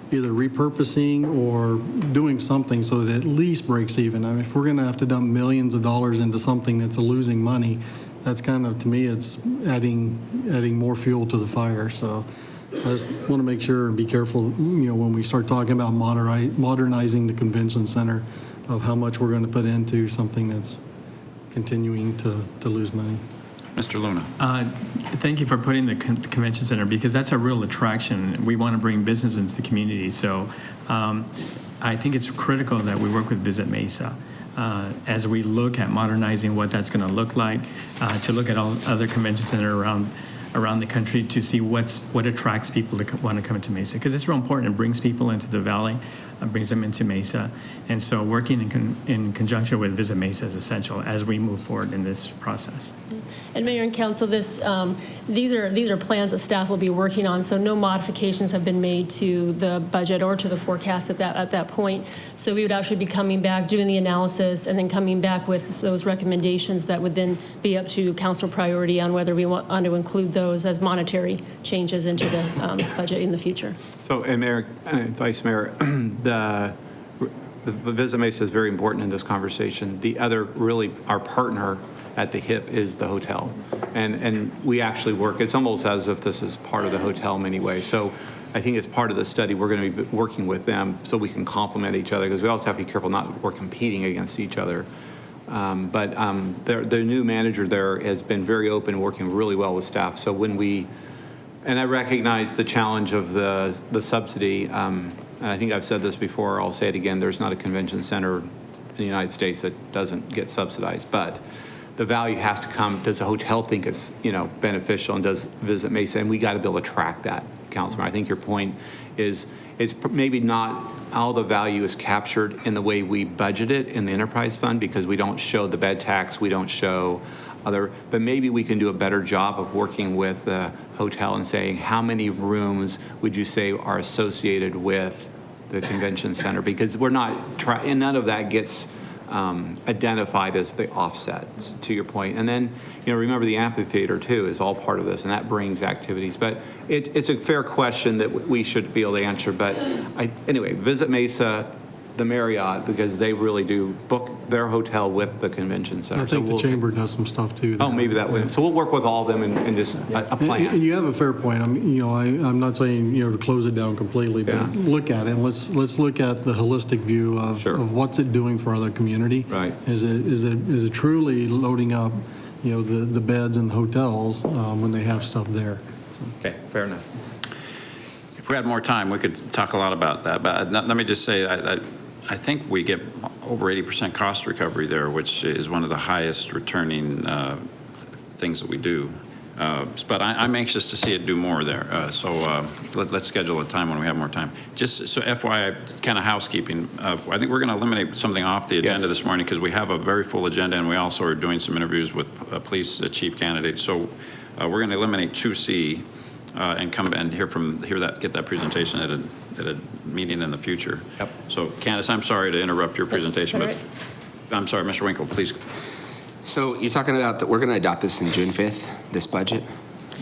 either repurposing or doing something so that it at least breaks even. I mean, if we're going to have to dump millions of dollars into something that's a losing money, that's kind of, to me, it's adding more fuel to the fire. So I just want to make sure and be careful, when we start talking about modernizing the convention center, of how much we're going to put into something that's continuing to lose money. Mr. Luna. Thank you for putting the convention center, because that's a real attraction. We want to bring business into the community. So I think it's critical that we work with Visit Mesa as we look at modernizing what that's going to look like, to look at all other convention centers around the country to see what attracts people to want to come into Mesa, because it's real important. It brings people into the valley, brings them into Mesa, and so working in conjunction with Visit Mesa is essential as we move forward in this process. And Mayor and Council, these are plans that staff will be working on, so no modifications have been made to the budget or to the forecast at that point. So we would actually be coming back, doing the analysis, and then coming back with those recommendations that would then be up to council priority on whether we want to include those as monetary changes into the budget in the future. So, and Mayor, Vice Mayor, the Visit Mesa is very important in this conversation. The other, really, our partner at the hip is the hotel. And we actually work, it's almost as if this is part of the hotel in many ways. So I think as part of the study, we're going to be working with them so we can complement each other, because we also have to be careful we're competing against each other. But the new manager there has been very open, working really well with staff. So and I recognize the challenge of the subsidy, and I think I've said this before, I'll say it again, there's not a convention center in the United States that doesn't get subsidized, but the value has to come. Does the hotel think it's beneficial, and does Visit Mesa? And we got to be able to track that, Councilman. I think your point is it's maybe not all the value is captured in the way we budget it in the enterprise fund, because we don't show the bed tax, we don't show but maybe we can do a better job of working with the hotel and saying, how many rooms would you say are associated with the convention center? Because we're not and none of that gets identified as the offsets, to your point. And then, remember the amphitheater too is all part of this, and that brings activities. But it's a fair question that we should be able to answer. But anyway, Visit Mesa, the Marriott, because they really do book their hotel with the convention center. I think the chamber does some stuff too. Oh, maybe that way. So we'll work with all of them and just a plan. And you have a fair point. I'm not saying, to close it down completely, but look at it. And let's look at the holistic view of what's it doing for the community. Right. Is it truly loading up, the beds and hotels when they have stuff there? Okay, fair enough. If we had more time, we could talk a lot about that. But let me just say, I think we get over 80% cost recovery there, which is one of the highest returning things that we do. But I'm anxious to see it do more there. Let's schedule a time when we have more time. Just so FYI, kind of housekeeping, I think we're going to eliminate something off the agenda this morning because we have a very full agenda, and we also are doing some interviews with police chief candidates. So we're going to eliminate 2C and come and get that presentation at a meeting in the future. Yep. So Candace, I'm sorry to interrupt your presentation, but I'm sorry, Mr. Winkle, please. So you're talking about that we're going to adopt this in June 5th, this budget?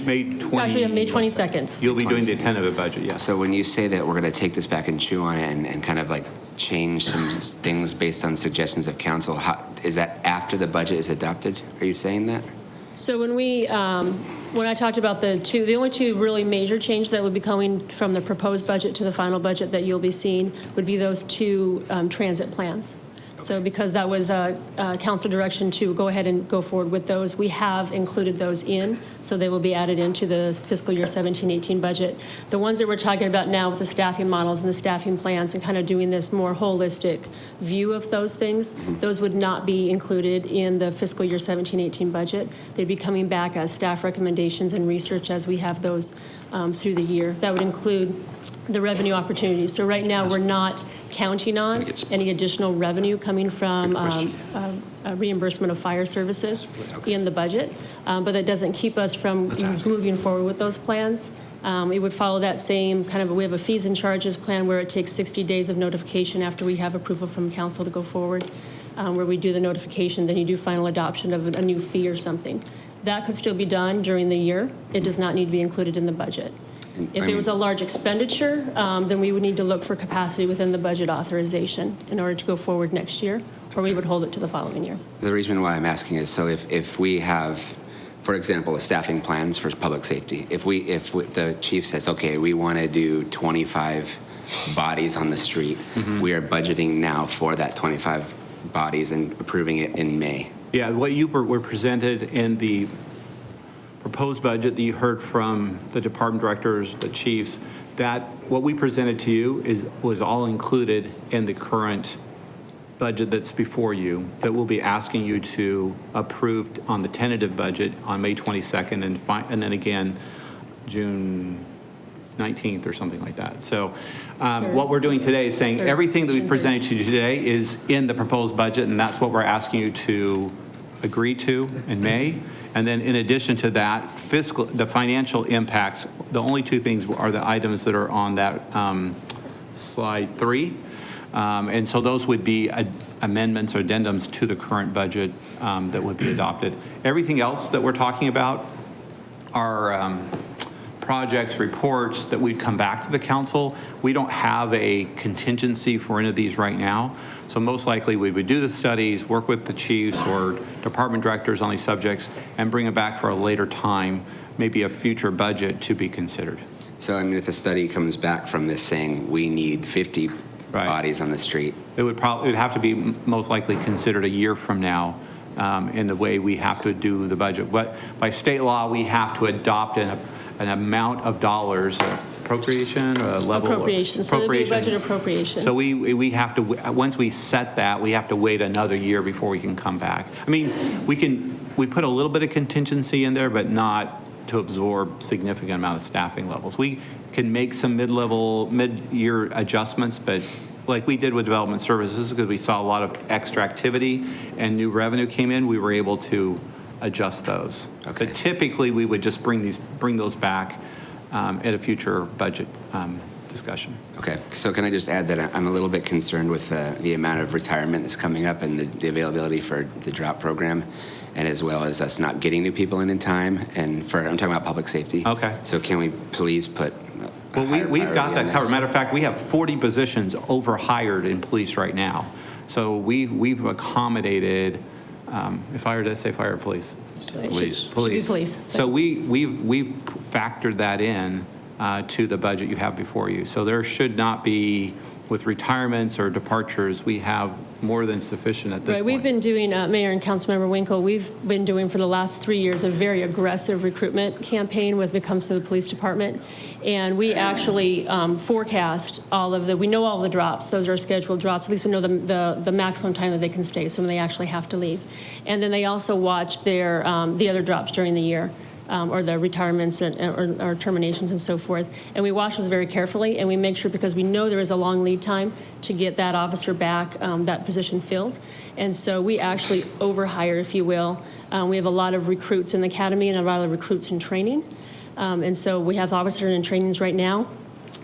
May 20. Actually, on May 22nd. You'll be doing the tentative budget, yes. So when you say that we're going to take this back and chew on it and kind of like change some things based on suggestions of council, is that after the budget is adopted? Are you saying that? So when I talked about the only two really major changes that would be coming from the proposed budget to the final budget that you'll be seeing would be those two transit plans. So because that was council direction to go ahead and go forward with those, we have included those in, so they will be added into the fiscal year 17-18 budget. The ones that we're talking about now with the staffing models and the staffing plans and kind of doing this more holistic view of those things, those would not be included in the fiscal year 17-18 budget. They'd be coming back as staff recommendations and research as we have those through the year. That would include the revenue opportunities. So right now, we're not counting on any additional revenue coming from reimbursement of fire services in the budget, but that doesn't keep us from moving forward with those plans. It would follow that same kind of, we have a fees and charges plan where it takes 60 days of notification after we have approval from council to go forward, where we do the notification, then you do final adoption of a new fee or something. That could still be done during the year. It does not need to be included in the budget. If it was a large expenditure, then we would need to look for capacity within the budget authorization in order to go forward next year, or we would hold it to the following year. The reason why I'm asking is so if we have, for example, a staffing plans for public safety, if the chief says, okay, we want to do 25 bodies on the street, we are budgeting now for that 25 bodies and approving it in May. Yeah, what you were presented in the proposed budget that you heard from the department directors, the chiefs, that what we presented to you was all included in the current budget that's before you that we'll be asking you to approve on the tentative budget on May 22nd and then again June 19th or something like that. So what we're doing today is saying everything that we presented to you today is in the proposed budget, and that's what we're asking you to agree to in May. And then in addition to that, the financial impacts, the only two things are the items that are on that slide 3. And so those would be amendments or addendums to the current budget that would be adopted. Everything else that we're talking about are projects, reports that we'd come back to the council. We don't have a contingency for any of these right now. So most likely we would do the studies, work with the chiefs or department directors on these subjects, and bring it back for a later time, maybe a future budget to be considered. So I mean, if a study comes back from this saying we need 50 bodies on the street, it would have to be most likely considered a year from now in the way we have to do the budget. But by state law, we have to adopt an amount of dollars, appropriation, or a level appropriation. So there'll be a budget appropriation. So we have to, once we set that, we have to wait another year before we can come back. I mean, we put a little bit of contingency in there, but not to absorb significant amount of staffing levels. We can make some mid-year adjustments, but like we did with development services, because we saw a lot of extra activity and new revenue came in, we were able to adjust those. Okay. But typically, we would just bring those back at a future budget discussion. Okay, so can I just add that I'm a little bit concerned with the amount of retirement that's coming up and the availability for the drop program, and as well as us not getting new people in time, and I'm talking about public safety. Okay. So can we please put Well, we've got that covered. Matter of fact, we have 40 positions overhired in police right now. So we've accommodated, if I were to say fire or police? Police. So we've factored that in to the budget you have before you. So there should not be with retirements or departures, we have more than sufficient at this Right, point. we've been doing, Mayor and Councilmember Winkle, we've been doing for the last 3 years a very aggressive recruitment campaign when it comes to the police department. And we actually forecast we know all the drops. Those are scheduled drops. At least we know the maximum time that they can stay, so when they actually have to leave. And then they also watch their the other drops during the year. Or the retirements or terminations and so forth. And we watch those very carefully, and we make sure, because we know there is a long lead time to get that officer back, that position filled. And so we actually overhire, if you will. We have a lot of recruits in the academy and a lot of recruits in training. And so we have officers in trainings right now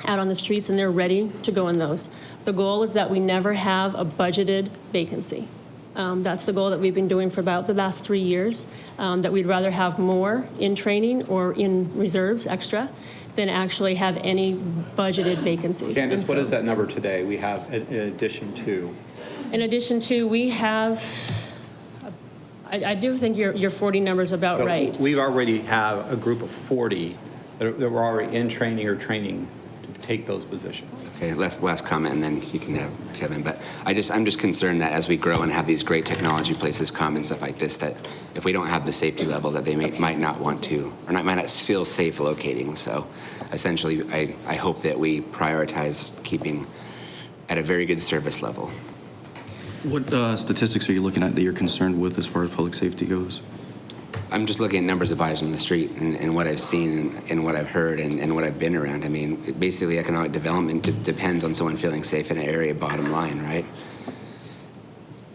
out on the streets, and they're ready to go in those. The goal is that we never have a budgeted vacancy. That's the goal that we've been doing for about the last 3 years, that we'd rather have more in training or in reserves extra than actually have any budgeted vacancies. Candace, what is that number today we have in addition to? In addition to, we have, I do think your 40 number's about So right. We already have a group of 40 that were already in training or training to take those positions. Okay, last comment, and then you can have Kevin. But I'm just concerned that as we grow and have these great technology places come and stuff like this, that if we don't have the safety level, that they might not want to, or might not feel safe locating. So essentially, I hope that we prioritize keeping at a very good service level. What statistics are you looking at that you're concerned with as far as public safety goes? I'm just looking at numbers of bodies on the street and what I've seen and what I've heard and what I've been around. I mean, basically economic development depends on someone feeling safe in an area, bottom line, right?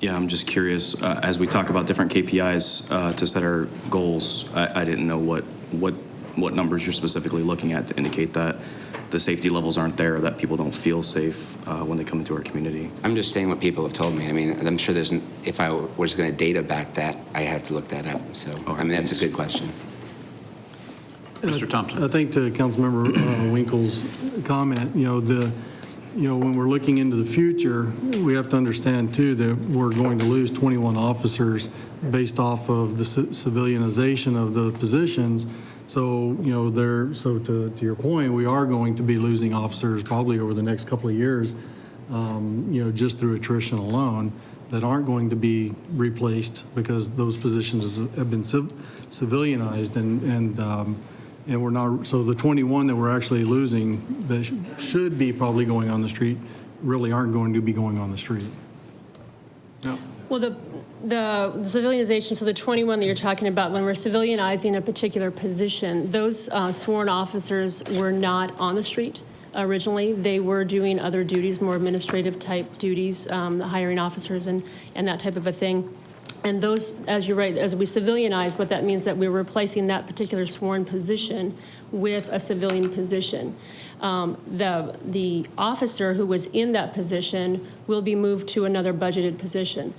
Yeah, I'm just curious, as we talk about different KPIs to set our goals, I didn't know what numbers you're specifically looking at to indicate that the safety levels aren't there, that people don't feel safe when they come into our community. I'm just saying what people have told me. I mean, I'm sure if I was going to data back that, I have to look that up. So, I mean, that's a good question. Mr. Thompson. I think to Councilmember Winkle's comment, when we're looking into the future, we have to understand too that we're going to lose 21 officers based off of the civilianization of the positions. So, to your point, we are going to be losing officers probably over the next couple of years, just through attrition alone, that aren't going to be replaced because those positions have been civilianized and we're not, so the 21 that we're actually losing that should be probably going on the street really aren't going to be going on the street. No. Well, the civilianization, so the 21 that you're talking about, when we're civilianizing a particular position, those sworn officers were not on the street originally. They were doing other duties, more administrative type duties, hiring officers and that type of a thing. And those, as you're right, as we civilianize, what that means that we're replacing that particular sworn position with a civilian position. The officer who was in that position will be moved to another budgeted position.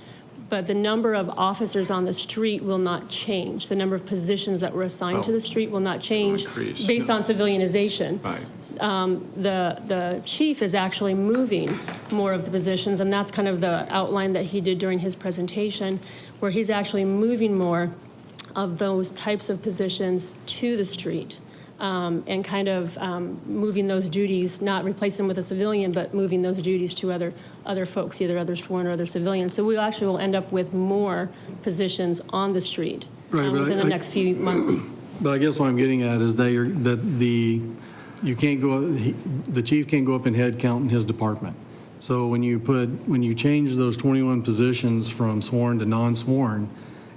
But the number of officers on the street will not change. The number of positions that were assigned to the street will not change based on civilianization. Right. The chief is actually moving more of the positions, and that's kind of the outline that he did during his presentation, where he's actually moving more of those types of positions to the street. And kind of moving those duties, not replacing them with a civilian, but moving those duties to other folks, either other sworn or other civilians. So we actually will end up with more positions on the street within the next few months. But I guess what I'm getting at is the chief can't go up in head count in his department. So when you change those 21 positions from sworn to non-sworn,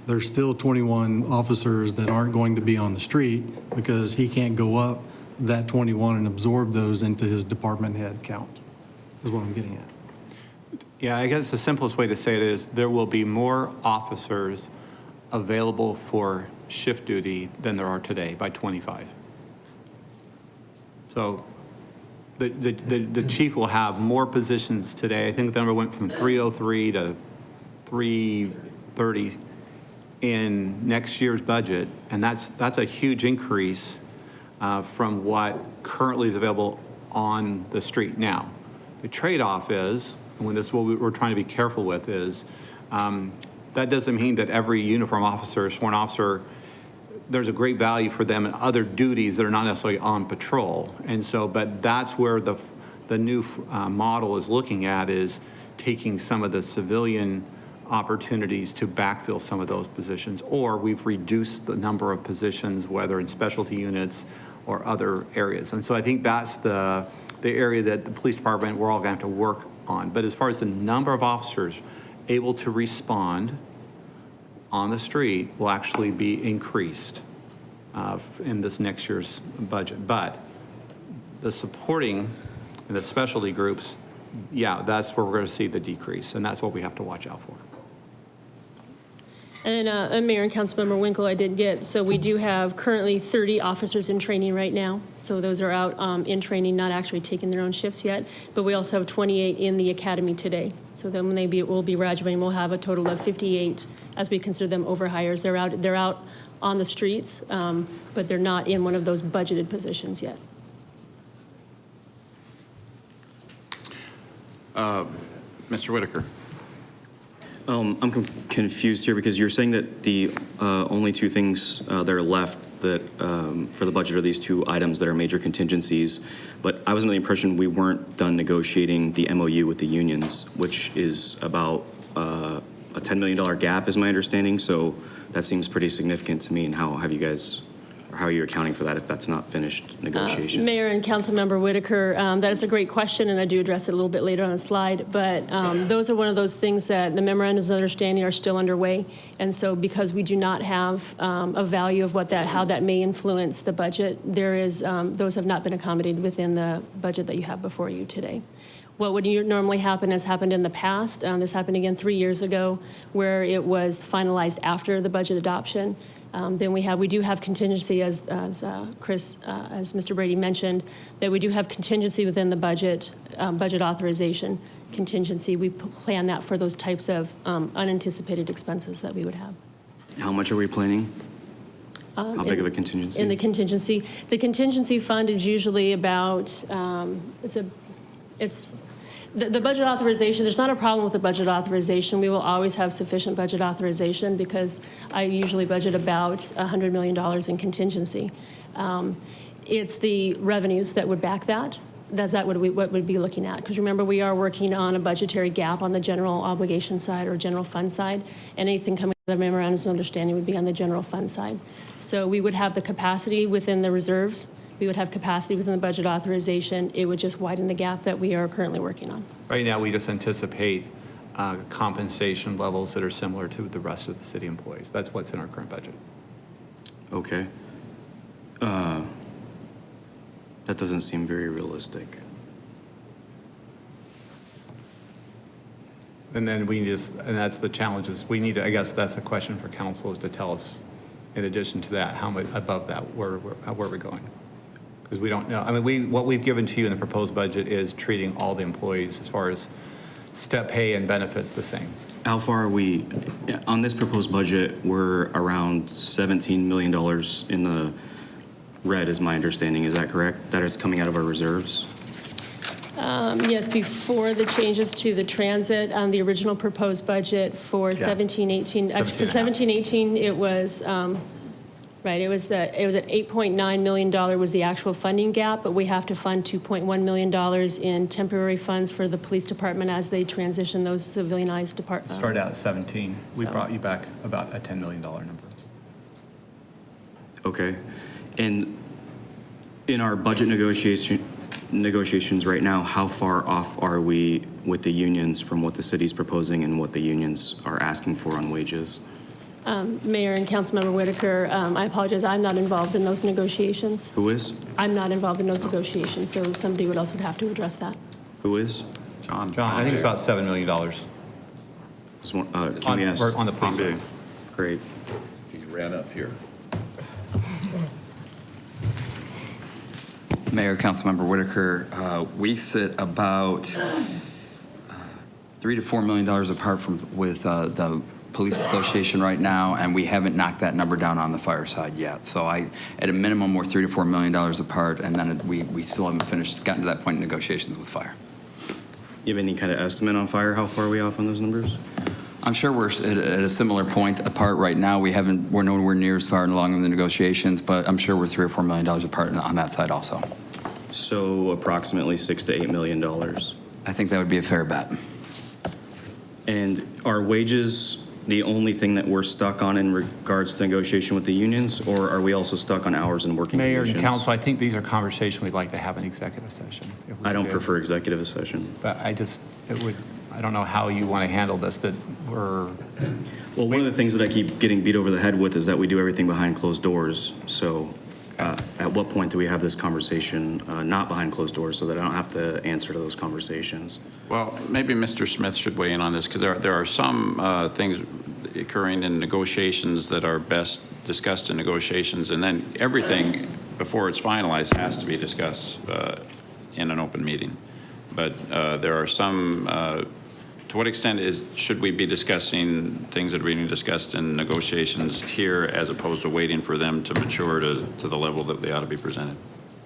there's still 21 officers that aren't going to be on the street because he can't go up that 21 and absorb those into his department head count, is what I'm getting at. Yeah, I guess the simplest way to say it is there will be more officers available for shift duty than there are today by 25. So the chief will have more positions today. I think the number went from 303 to 330 in next year's budget, and that's a huge increase from what currently is available on the street now. The trade-off is, and this is what we're trying to be careful with, is that doesn't mean that every uniform officer, sworn officer, there's a great value for them in other duties that are not necessarily on patrol. And so, but that's where the the new model is looking at is taking some of the civilian opportunities to backfill some of those positions, or we've reduced the number of positions, whether in specialty units or other areas. And so I think that's the area that the police department, we're all going to have to work on. But as far as the number of officers able to respond on the street will actually be increased in this next year's budget. But the supporting and the specialty groups, yeah, that's where we're going to see the decrease, and that's what we have to watch out for. And Mayor and Councilmember Winkle, I did get, so we do have currently 30 officers in training right now. So those are out in training, not actually taking their own shifts yet. But we also have 28 in the academy today. So then when they will be graduating, we'll have a total of 58, as we consider them overhires. They're out on the streets, but they're not in one of those budgeted positions yet. Mr. Whitaker. I'm confused here because you're saying that the only two things that are left that for the budget are these two items that are major contingencies, but I was under the impression we weren't done negotiating the MOU with the unions, which is about a $10 million gap is my understanding, so that seems pretty significant to me. And how have you guys, or how are you accounting for that if that's not finished negotiations? Mayor and Councilmember Whitaker, that is a great question, and I do address it a little bit later on the slide. But those are one of those things that the memorandums of understanding are still underway. And so because we do not have a value of how that may influence the budget, there is, those have not been accommodated within the budget that you have before you today. What would normally happen has happened in the past. This happened again 3 years ago, where it was finalized after the budget adoption. Then we do have contingency, as Mr. Brady mentioned, that we do have contingency within the budget authorization contingency. We plan that for those types of unanticipated expenses that we would have. How much are we planning? How big of a contingency? In the contingency fund is usually about, the budget authorization, there's not a problem with the budget authorization. We will always have sufficient budget authorization because I usually budget about $100 million in contingency. It's the revenues that would back that. That's what we'd be looking at. Because remember, we are working on a budgetary gap on the general obligation side or general fund side. And anything coming out of the memorandums of understanding would be on the general fund side. So we would have the capacity within the reserves. We would have capacity within the budget authorization. It would just widen the gap that we are currently working on. Right now, we just anticipate compensation levels that are similar to the rest of the city employees. That's what's in our current budget. Okay. That doesn't seem very realistic. And then and that's the challenges. We need to, I guess that's a question for council, is to tell us, in addition to that, how much above that, where we're going. Because we don't know. I mean, what we've given to you in the proposed budget is treating all the employees as far as step pay and benefits the same. How far are we, on this proposed budget, we're around $17 million in the red is my understanding. Is that correct? That is coming out of our reserves? Yes, before the changes to the transit, the original proposed budget for 17-18, actually for 17-18, it was, right, it was at $8.9 million was the actual funding gap, but we have to fund $2.1 million in temporary funds for the police department as they transition those civilianized departments. Started out at 17. We brought you back about a $10 million number. Okay. And in our budget negotiations right now, how far off are we with the unions from what the city's proposing and what the unions are asking for on wages? Mayor and Councilmember Whitaker, I apologize, I'm not involved in those negotiations. Who is? I'm not involved in those negotiations, so somebody else would have to address that. Who is? John, I think it's about $7 million. Can we ask? On the police side. Great. You ran up here. Mayor, Councilmember Whitaker, we sit about $3 to $4 million apart with the Police Association right now, and we haven't knocked that number down on the fire side yet. So at a minimum, we're $3 to $4 million apart, and then we still haven't gotten to that point in negotiations with fire. You have any kind of estimate on fire? How far are we off on those numbers? I'm sure we're at a similar point apart right now. We're nowhere near as far along in the negotiations, but I'm sure we're $3 or $4 million apart on that side also. So approximately $6 to $8 million. I think that would be a fair bet. And are wages the only thing that we're stuck on in regards to negotiation with the unions, or are we also stuck on hours and working Mayor conditions? and council, I think these are conversations we'd like to have in executive session. if we I don't could. prefer executive session. But I don't know how you want to handle this, that we're, Well, one of the things that I keep getting beat over the head with is that we do everything behind closed doors. So at what point do we have this conversation not behind closed doors so that I don't have to answer to those conversations? Well, maybe Mr. Smith should weigh in on this, because there are some things occurring in negotiations that are best discussed in negotiations, and then everything before it's finalized has to be discussed in an open meeting. But there are some, to what extent should we be discussing things that are being discussed in negotiations here as opposed to waiting for them to mature to the level that they ought to be presented?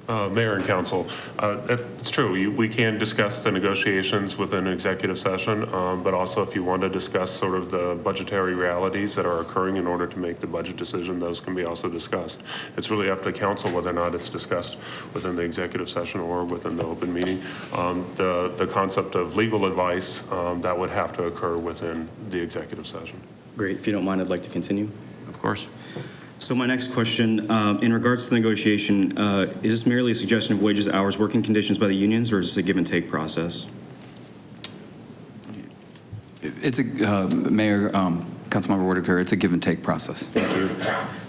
Mayor and council, it's true. We can discuss the negotiations within executive session, but also if you want to discuss sort of the budgetary realities that are occurring in order to make the budget decision, those can be also discussed. It's really up to council whether or not it's discussed within the executive session or within the open meeting. The concept of legal advice, that would have to occur within the executive session. Great. If you don't mind, I'd like to continue. Of course. So my next question, in regards to the negotiation, is this merely a suggestion of wages, hours, working conditions by the unions, or is this a give and take process? It's a, Mayor, Councilmember Whitaker, it's a give and take process. Thank you.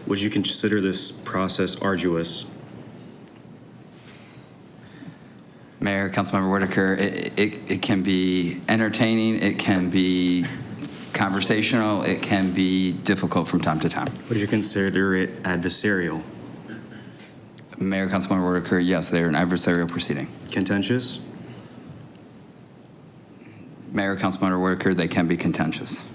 Would you consider this process arduous? Mayor, Councilmember Whitaker, it can be entertaining, it can be conversational, it can be difficult from time to time. Would you consider it adversarial? Mayor, Councilmember Whitaker, yes, they're an adversarial proceeding. Contentious? Mayor, Councilmember Whitaker, they can be contentious.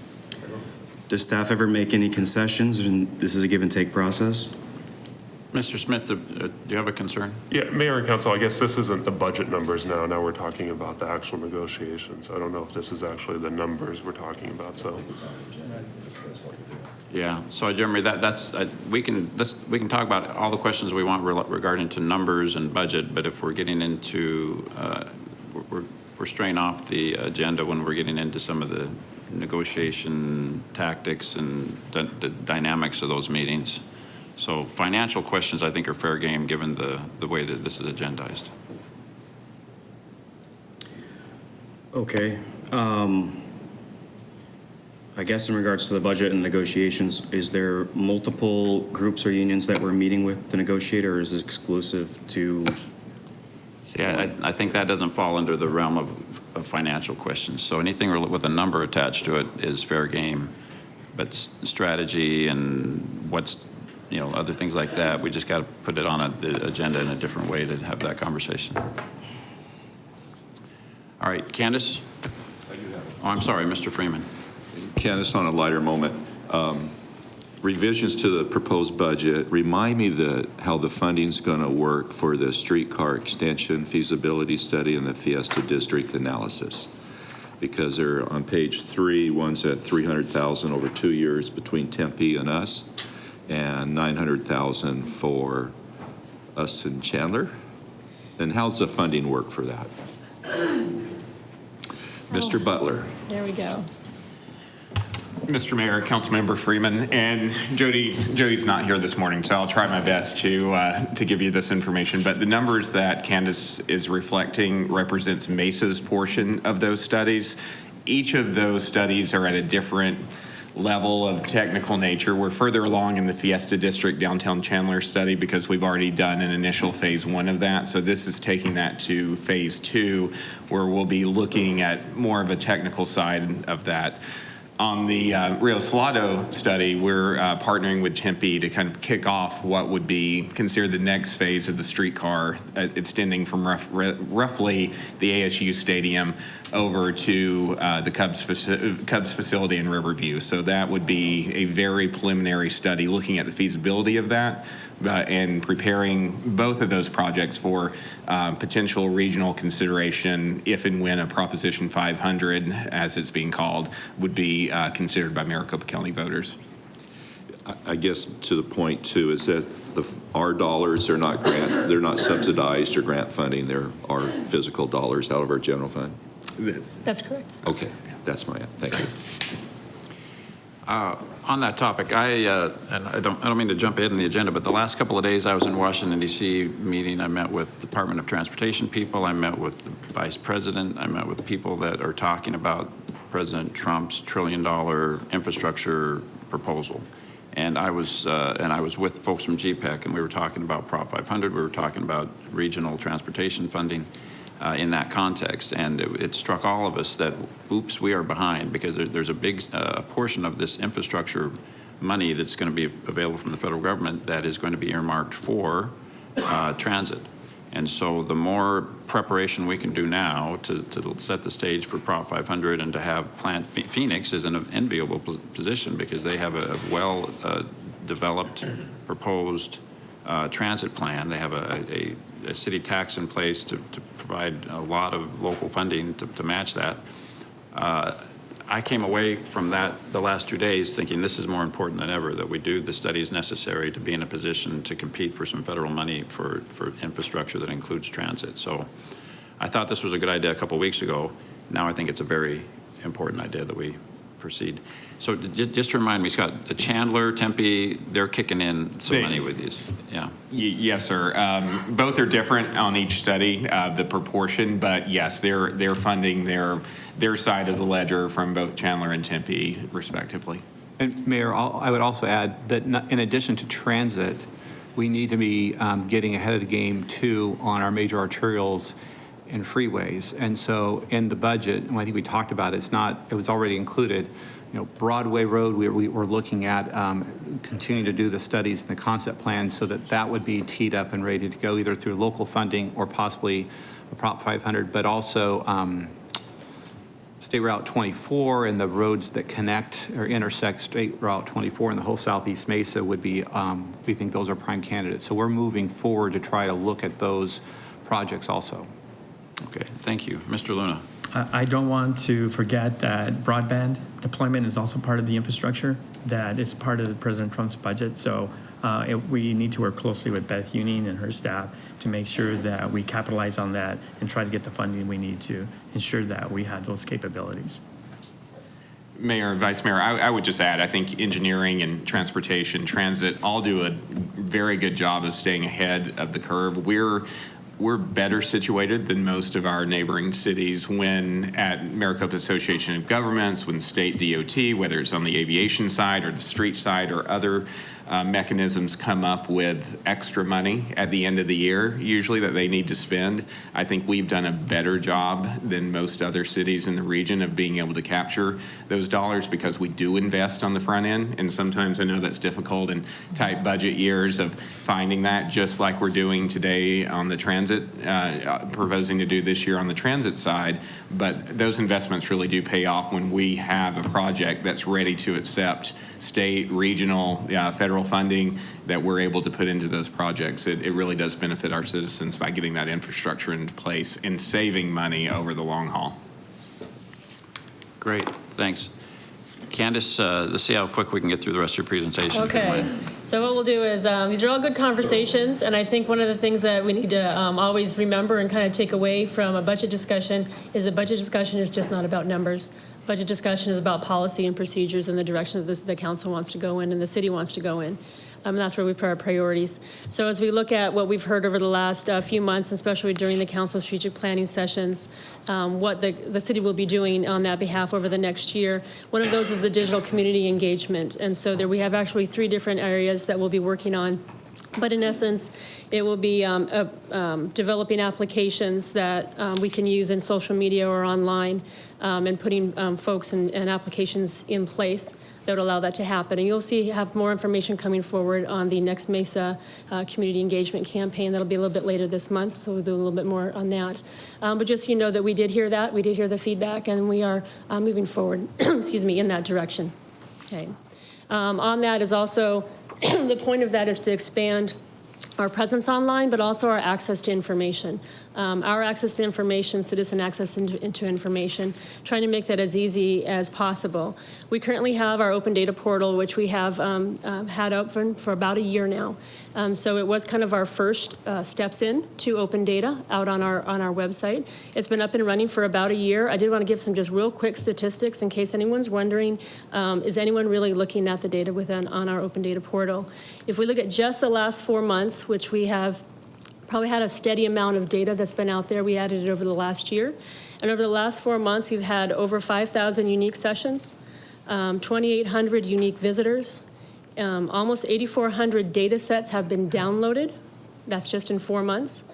Does staff ever make any concessions, and this is a give and take process? Mr. Smith, do you have a concern? Yeah, Mayor and council, I guess this isn't the budget numbers now. Now we're talking about the actual negotiations. I don't know if this is actually the numbers we're talking about, so. Yeah, so Jeremy, we can talk about all the questions we want regarding to numbers and budget, but if we're getting into, we're straying off the agenda when we're getting into some of the negotiation tactics and the dynamics of those meetings. So financial questions, I think, are fair game given the way that this is agendized. Okay. I guess in regards to the budget and negotiations, is there multiple groups or unions that we're meeting with to negotiate, or is it exclusive to? See, I think that doesn't fall under the realm of financial questions. So anything with a number attached to it is fair game. But strategy and what's, other things like that, we just got to put it on the agenda in a different way to have that conversation. All right, Candace? Oh, I'm sorry, Mr. Freeman. Candace, on a lighter moment, revisions to the proposed budget, remind me how the funding's going to work for the streetcar extension feasibility study and the Fiesta District analysis. Because they're on page 3, one's at $300,000 over 2 years between Tempe and us, and $900,000 for us and Chandler. And how's the funding work for that? Mr. Butler. There we go. Mr. Mayor, Councilmember Freeman, and Jody's not here this morning, so I'll try my best to give you this information. But the numbers that Candace is reflecting represents Mesa's portion of those studies. Each of those studies are at a different level of technical nature. We're further along in the Fiesta District Downtown Chandler study because we've already done an initial phase 1 of that. So this is taking that to phase 2, where we'll be looking at more of a technical side of that. On the Rio Salado study, we're partnering with Tempe to kind of kick off what would be considered the next phase of the streetcar, extending from roughly the ASU Stadium over to the Cubs facility in Riverview. So that would be a very preliminary study looking at the feasibility of that and preparing both of those projects for potential regional consideration if and when a Proposition 500, as it's being called, would be considered by Maricopa County voters. I guess to the point too, is that our dollars are not they're not subsidized or grant funding, they're our physical dollars out of our general fund? That's correct. Okay, that's my, thank you. On that topic, and I don't mean to jump ahead in the agenda, but the last couple of days I was in Washington, D.C. meeting. I met with Department of Transportation people. I met with the Vice President. I met with people that are talking about President Trump's $1 trillion infrastructure proposal. And I was with folks from GPEC, and we were talking about Prop 500. We were talking about regional transportation funding in that context. And it struck all of us that, oops, we are behind, because there's a big portion of this infrastructure money that's going to be available from the federal government that is going to be earmarked for transit. And so the more preparation we can do now to set the stage for Prop 500 and to have Plant Phoenix is in an enviable position, because they have a well-developed proposed transit plan. They have a city tax in place to provide a lot of local funding to match that. I came away from that the last 2 days thinking this is more important than ever, that we do the studies necessary to be in a position to compete for some federal money for infrastructure that includes transit. So I thought this was a good idea a couple weeks ago. Now I think it's a very important idea that we proceed. So just to remind me, Scott, the Chandler, Tempe, they're kicking in some money with these. Yeah. Yes, sir. Both are different on each study, the proportion, but yes, they're funding their side of the ledger from both Chandler and Tempe, respectively. And Mayor, I would also add that in addition to transit, we need to be getting ahead of the game too on our major arterials and freeways. And so in the budget, and I think we talked about it, it was already included. You know, Broadway Road, we're looking at continuing to do the studies and the concept plans so that would be teed up and ready to go either through local funding or possibly a Prop 500, but also State Route 24 and the roads that connect or intersect State Route 24 and the whole Southeast Mesa would be, we think those are prime candidates. So we're moving forward to try to look at those projects also. Okay, thank you. Mr. Luna. I don't want to forget that broadband deployment is also part of the infrastructure that is part of President Trump's budget. So we need to work closely with Beth Union and her staff to make sure that we capitalize on that and try to get the funding we need to ensure that we have those capabilities. Mayor and Vice Mayor, I would just add, I think engineering and transportation, transit all do a very good job of staying ahead of the curve. We're better situated than most of our neighboring cities when at Maricopa Association of Governments, when state DOT, whether it's on the aviation side or the street side or other mechanisms come up with extra money at the end of the year, usually that they need to spend. I think we've done a better job than most other cities in the region of being able to capture those dollars because we do invest on the front end. And sometimes I know that's difficult in tight budget years of finding that, just like we're doing today on the transit, proposing to do this year on the transit side. But those investments really do pay off when we have a project that's ready to accept state, regional, federal funding that we're able to put into those projects. It really does benefit our citizens by getting that infrastructure into place and saving money over the long haul. Great, thanks. Candace, let's see how quick we can get through the rest of your presentation. Okay, so what we'll do is, these are all good conversations, and I think one of the things that we need to always remember and kind of take away from a budget discussion is that budget discussion is just not about numbers. Budget discussion is about policy and procedures and the direction that the council wants to go in and the city wants to go in. And that's where we put our priorities. So as we look at what we've heard over the last few months, especially during the council strategic planning sessions, what the city will be doing on that behalf over the next year, one of those is the digital community engagement. And so there we have actually 3 different areas that we'll be working on. But in essence, it will be developing applications that we can use in social media or online and putting folks and applications in place that would allow that to happen. And you'll have more information coming forward on the next Mesa community engagement campaign. That'll be a little bit later this month, so we'll do a little bit more on that. But just so you know that we did hear that, we did hear the feedback, and we are moving forward, excuse me, in that direction. Okay. On that is also, the point of that is to expand our presence online, but also our access to information. our access to information, citizen access into information, trying to make that as easy as possible. We currently have our open data portal, which we have had open for about a year now. So it was kind of our first steps in to open data out on our website. It's been up and running for about a year. I did want to give some just real quick statistics in case anyone's wondering, is anyone really looking at the data on our open data portal? If we look at just the last 4 months, which we have probably had a steady amount of data that's been out there. We added it over the last year. And over the last 4 months, we've had over 5,000 unique sessions, 2,800 unique visitors, almost 8,400 data sets have been downloaded. That's just in 4 months.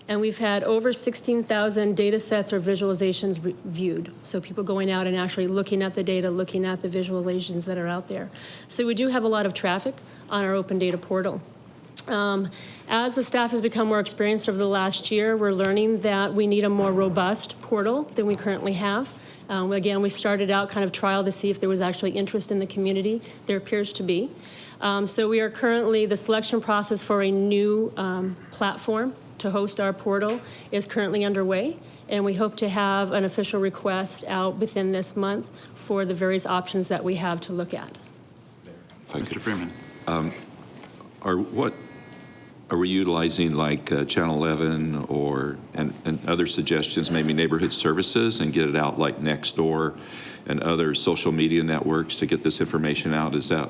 And we've had over 16,000 data sets or visualizations viewed. So people going out and actually looking at the data, looking at the visualizations that are out there. So we do have a lot of traffic on our open data portal. As the staff has become more experienced over the last year, we're learning that we need a more robust portal than we currently have. Again, we started out kind of trial to see if there was actually interest in the community. There appears to be. So we are currently, the selection process for a new platform to host our portal is currently underway, and we hope to have an official request out within this month for the various options that we have to look at. Mr. Freeman. Are we utilizing like Channel 11 and other suggestions, maybe neighborhood services, and get it out like Nextdoor and other social media networks to get this information out? Is that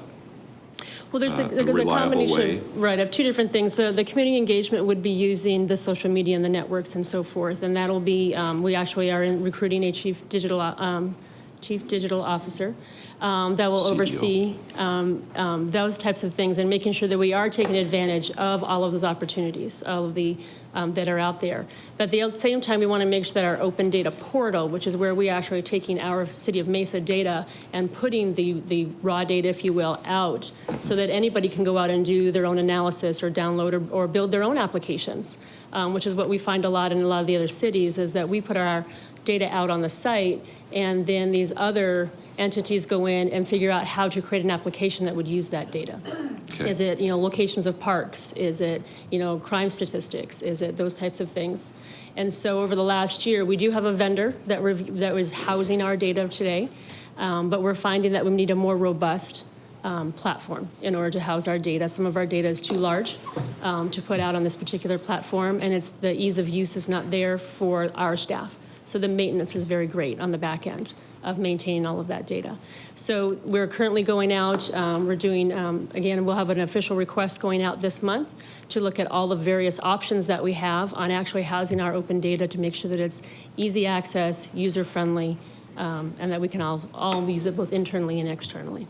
well, there's a reliable combination, way? Right, of two different things. The community engagement would be using the social media and the networks and so forth, and that'll be, we actually are recruiting a chief digital officer that will oversee those types of things and making sure that we are taking advantage of all of those opportunities, all of the that are out there. But at the same time, we want to make sure that our open data portal, which is where we are actually taking our City of Mesa data and putting the raw data, if you will, out so that anybody can go out and do their own analysis or download or build their own applications, which is what we find a lot in a lot of the other cities, is that we put our data out on the site and then these other entities go in and figure out how to create an application that would use that data. Okay. Is it, locations of parks? Is it, crime statistics? Is it those types of things? And so over the last year, we do have a vendor that was housing our data today, but we're finding that we need a more robust platform in order to house our data. Some of our data is too large to put out on this particular platform, and it's the ease of use is not there for our staff. So the maintenance is very great on the back end of maintaining all of that data. So we're currently going out, we're doing, again, we'll have an official request going out this month to look at all the various options that we have on actually housing our open data to make sure that it's easy access, user-friendly, and that we can all use it both internally and externally.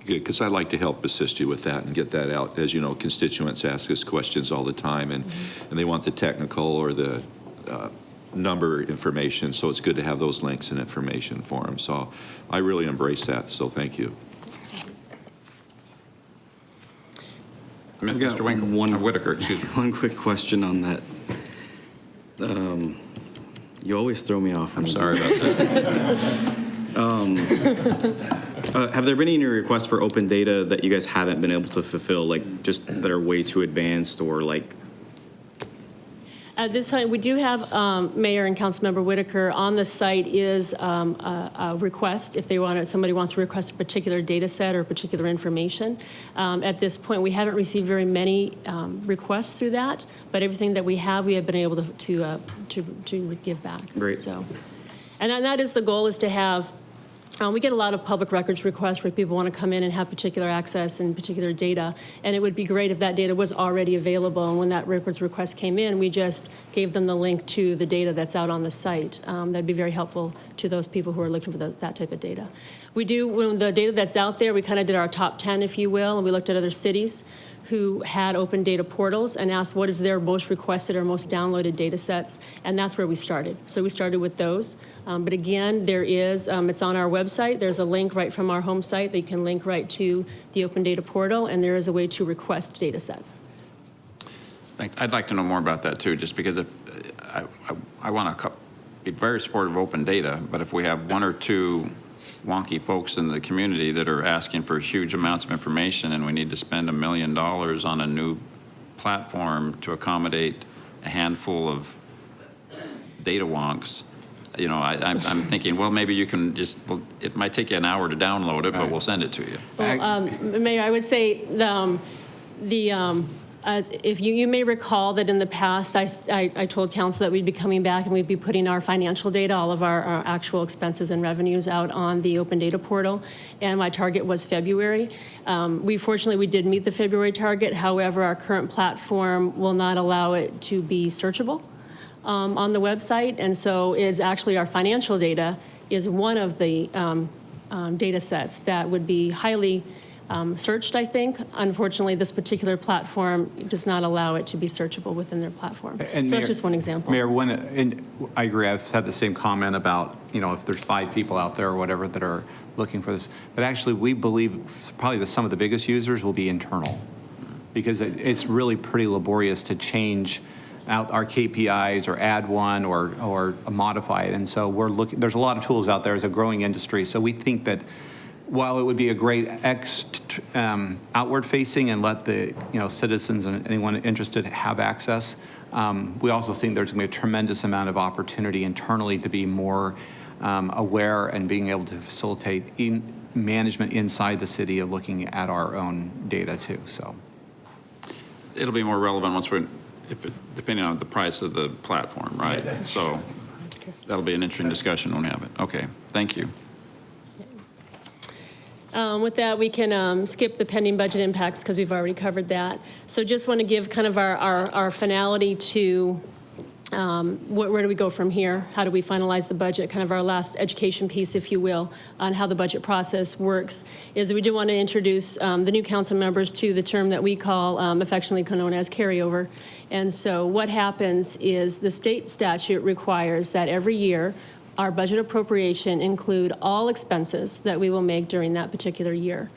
Good, because I'd like to help assist you with that and get that out. As you know, constituents ask us questions all the time, and they want the technical or the number information, so it's good to have those links and information for them. So I really embrace that, so thank you. Mr. Winkle, Whitaker, excuse me. One quick question on that. You always throw me off. I'm sorry about that. Have there been any requests for open data that you guys haven't been able to fulfill, like just that are way too advanced or like? At this point, we do have Mayor and Councilmember Whitaker on the site is a request if somebody wants to request a particular data set or particular information. At this point, we haven't received very many requests through that, but everything that we have been able to give back. Great. So, and that is the goal, is to have. We get a lot of public records requests where people want to come in and have particular access and particular data, and it would be great if that data was already available, and when that records request came in, we just gave them the link to the data that's out on the site. That'd be very helpful to those people who are looking for that type of data. We do, when the data that's out there, we kind of did our top 10, if you will, and we looked at other cities who had open data portals and asked what is their most requested or most downloaded data sets, and that's where we started. So we started with those. But again, there is, it's on our website. There's a link right from our home site that you can link right to the open data portal, and there is a way to request data sets. Thanks. I'd like to know more about that too, just because if I want to be very supportive of open data, but if we have one or two wonky folks in the community that are asking for huge amounts of information and we need to spend $1 million on a new platform to accommodate a handful of data wonks, you know, I'm thinking, well, maybe you can just, well, it might take you an hour to download it, but we'll send it to you. Well, Mayor, I would say if you may recall that in the past, I told council that we'd be coming back and we'd be putting our financial data, all of our actual expenses and revenues out on the open data portal, and my target was February. Fortunately, we did meet the February target. However, our current platform will not allow it to be searchable on the website, and so it's actually our financial data is one of the data sets that would be highly searched, I think. Unfortunately, this particular platform does not allow it to be searchable within their platform. And so Mayor, that's just one example. Mayor, and I agree. I've had the same comment about, you know, if there's 5 people out there or whatever that are looking for this. But actually, we believe probably some of the biggest users will be internal, because it's really pretty laborious to change out our KPIs or add one or modify it. And so we're looking, there's a lot of tools out there. It's a growing industry. So we think that while it would be a great outward facing and let the citizens and anyone interested have access, we also think there's going to be a tremendous amount of opportunity internally to be more aware and being able to facilitate management inside the city of looking at our own data too. So It'll be more relevant once depending on the price of the platform, right? So that'll be an interesting discussion when we have it. Okay, thank you. With that, we can skip the pending budget impacts because we've already covered that. So just want to give kind of our finality to where do we go from here? How do we finalize the budget? Kind of our last education piece, if you will, on how the budget process works, is we do want to introduce the new council members to the term that we call affectionately known as carryover. And so what happens is the state statute requires that every year our budget appropriation include all expenses that we will make during that particular year.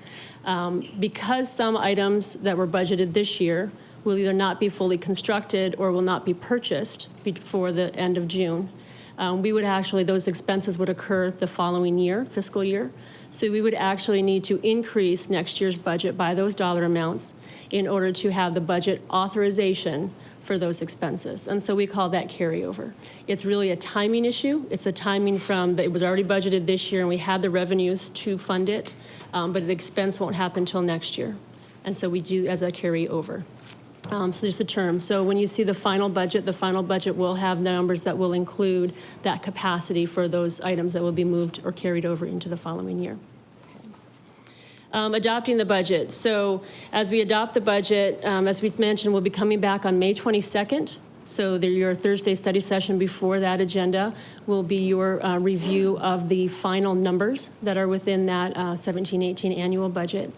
Because some items that were budgeted this year will either not be fully constructed or will not be purchased before the end of June, those expenses would occur the following year, fiscal year. So we would actually need to increase next year's budget by those dollar amounts in order to have the budget authorization for those expenses. And so we call that carryover. It's really a timing issue. It's a timing from it was already budgeted this year and we had the revenues to fund it, but the expense won't happen until next year. And so we do as a carryover. So there's the term. So when you see the final budget will have the numbers that will include that capacity for those items that will be moved or carried over into the following year. Adopting the budget. So as we adopt the budget, as we mentioned, we'll be coming back on May 22nd. So your Thursday study session before that agenda will be your review of the final numbers that are within that 17-18 annual budget.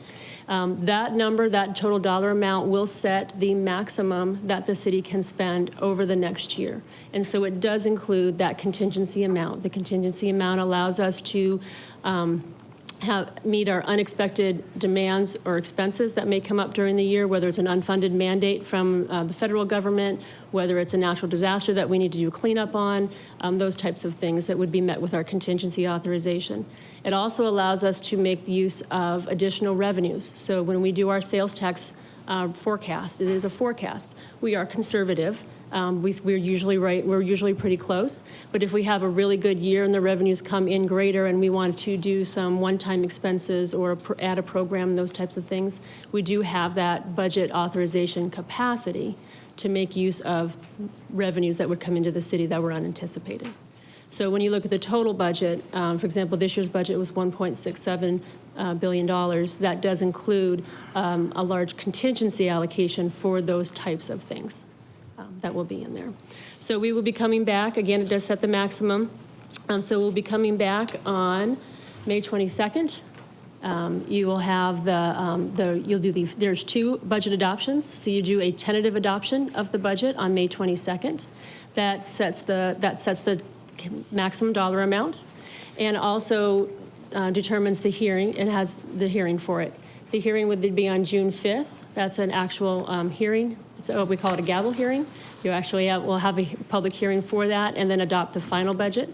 That number, that total dollar amount, will set the maximum that the city can spend over the next year. And so it does include that contingency amount. The contingency amount allows us to meet our unexpected demands or expenses that may come up during the year, whether it's an unfunded mandate from the federal government, whether it's a natural disaster that we need to do cleanup on, those types of things that would be met with our contingency authorization. It also allows us to make use of additional revenues. So when we do our sales tax forecast, it is a forecast. We are conservative. We're usually right. We're usually pretty close. But if we have a really good year and the revenues come in greater and we want to do some one-time expenses or add a program, those types of things, we do have that budget authorization capacity to make use of revenues that would come into the city that were unanticipated. So when you look at the total budget, for example, this year's budget was $1.67 billion. That does include a large contingency allocation for those types of things. That will be in there. So we will be coming back. Again, it does set the maximum. So we'll be coming back on May 22nd. You will have there's 2 budget adoptions. So you do a tentative adoption of the budget on May 22nd. That sets the maximum dollar amount and also determines the hearing and has the hearing for it. The hearing would be on June 5th. That's an actual hearing. So we call it a gavel hearing. You actually will have a public hearing for that and then adopt the final budget.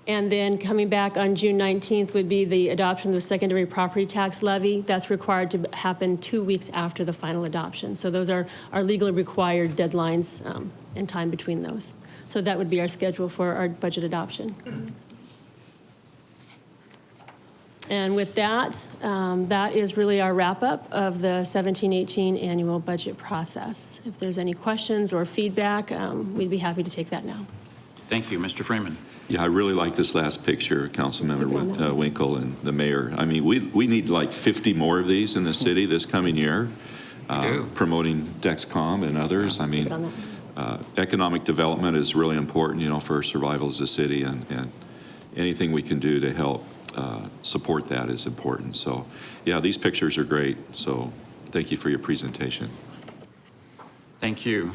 And then coming back on June 19th would be the adoption of the secondary property tax levy. That's required to happen 2 weeks after the final adoption. So those are our legally required deadlines and time between those. So that would be our schedule for our budget adoption. And with that, that is really our wrap-up of the 17-18 annual budget process. If there's any questions or feedback, we'd be happy to take that now. Thank you. Mr. Freeman. Yeah, I really like this last picture, Councilmember Winkle and the mayor. I mean, we need like 50 more of these in the city this coming year, promoting Dexcom and others. I mean, economic development is really important, you know, for survival as a city, and anything we can do to help support that is important. So, yeah, these pictures are great. So thank you for your presentation. Thank you.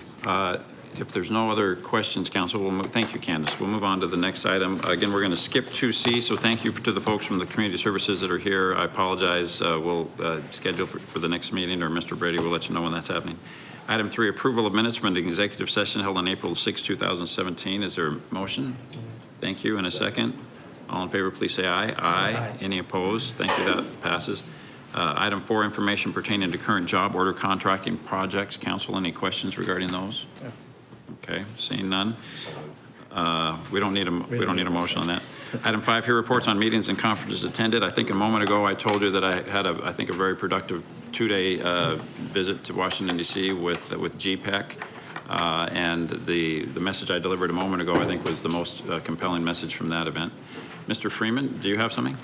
If there's no other questions, Council, thank you, Candace. We'll move on to the next item. Again, we're going to skip 2C, so thank you to the folks from the community services that are here. I apologize. We'll schedule for the next meeting, or Mr. Brady will let you know when that's happening. Item 3, approval of minutes from the executive session held on April 6, 2017. Is there a motion? Thank you. And a second? All in favor, please say aye. Aye. Any opposed? Thank you. That passes. Item 4, information pertaining to current job order contracting projects. Council, any questions regarding those? Okay, seeing none. We don't need a motion on that. Item 5 here, reports on meetings and conferences attended. I think a moment ago I told you that I had I think a very productive 2-day visit to Washington D.C. with GPEC, and the message I delivered a moment ago I think was the most compelling message from that event. Mr. Freeman, do you have something?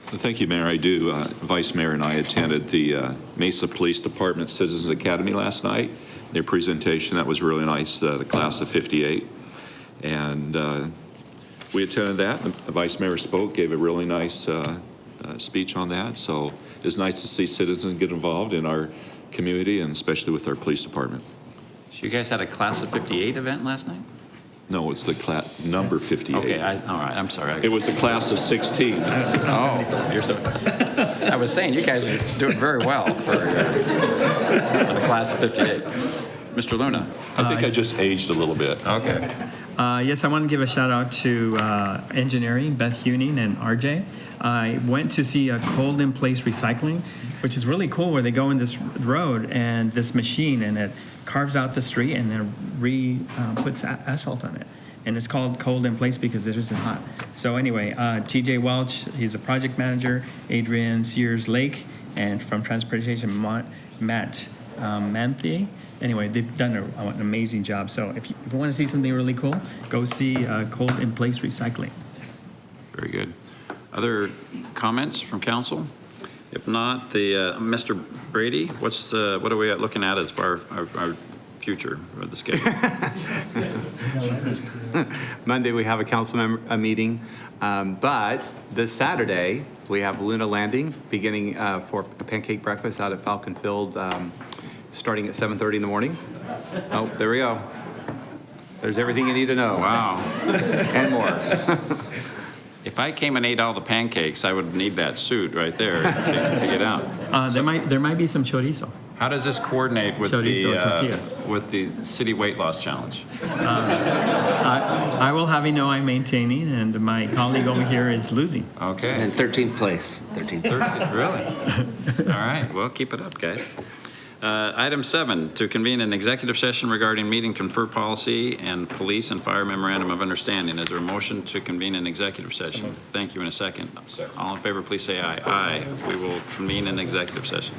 Thank you, Mayor. I do. Vice Mayor and I attended the Mesa Police Department Citizens Academy last night. Their presentation, that was really nice, the class of 58. And we attended that. The Vice Mayor spoke, gave a really nice speech on that. So it's nice to see citizens get involved in our community, and especially with our police department. So you guys had a class of 58 event last night? No, it's the class number 58. Okay, all right, I'm sorry. It was the class of 16. Oh, you're so. I was saying you guys are doing very well for the class of 58. Mr. Luna. I think I just aged a little bit. Okay. Yes, I want to give a shout out to engineering, Beth Huning and RJ. I went to see a cold in place recycling, which is really cool, where they go in this road and this machine, and it carves out the street and then puts asphalt on it. And it's called cold in place because it isn't hot. So anyway, TJ Welch, he's a project manager, Adrian Sears Lake, and from Transportation, Matt Manthe. Anyway, they've done an amazing job. So if you want to see something really cool, go see cold in place recycling. Very good. Other comments from council? If not, Mr. Brady, what are we looking at as far as our future or the schedule? Monday, we have a council member meeting, but this Saturday, we have Luna Landing beginning for a pancake breakfast out at Falcon Field, starting at 7:30 in the morning. Oh, there we go. There's everything you need to know. Wow. And more. If I came and ate all the pancakes, I would need that suit right there to get out. There might be some chorizo. How does this coordinate with the city weight loss challenge? I will have you know I'm maintaining, and my colleague over here is losing. Okay. And 13th place. 13th. Really? All right. Well, keep it up, guys. Item 7, to convene an executive session regarding meeting confer policy and police and fire memorandum of understanding. Is there a motion to convene an executive session? Thank you. In a second. All in favor, please say aye. Aye. We will convene an executive session.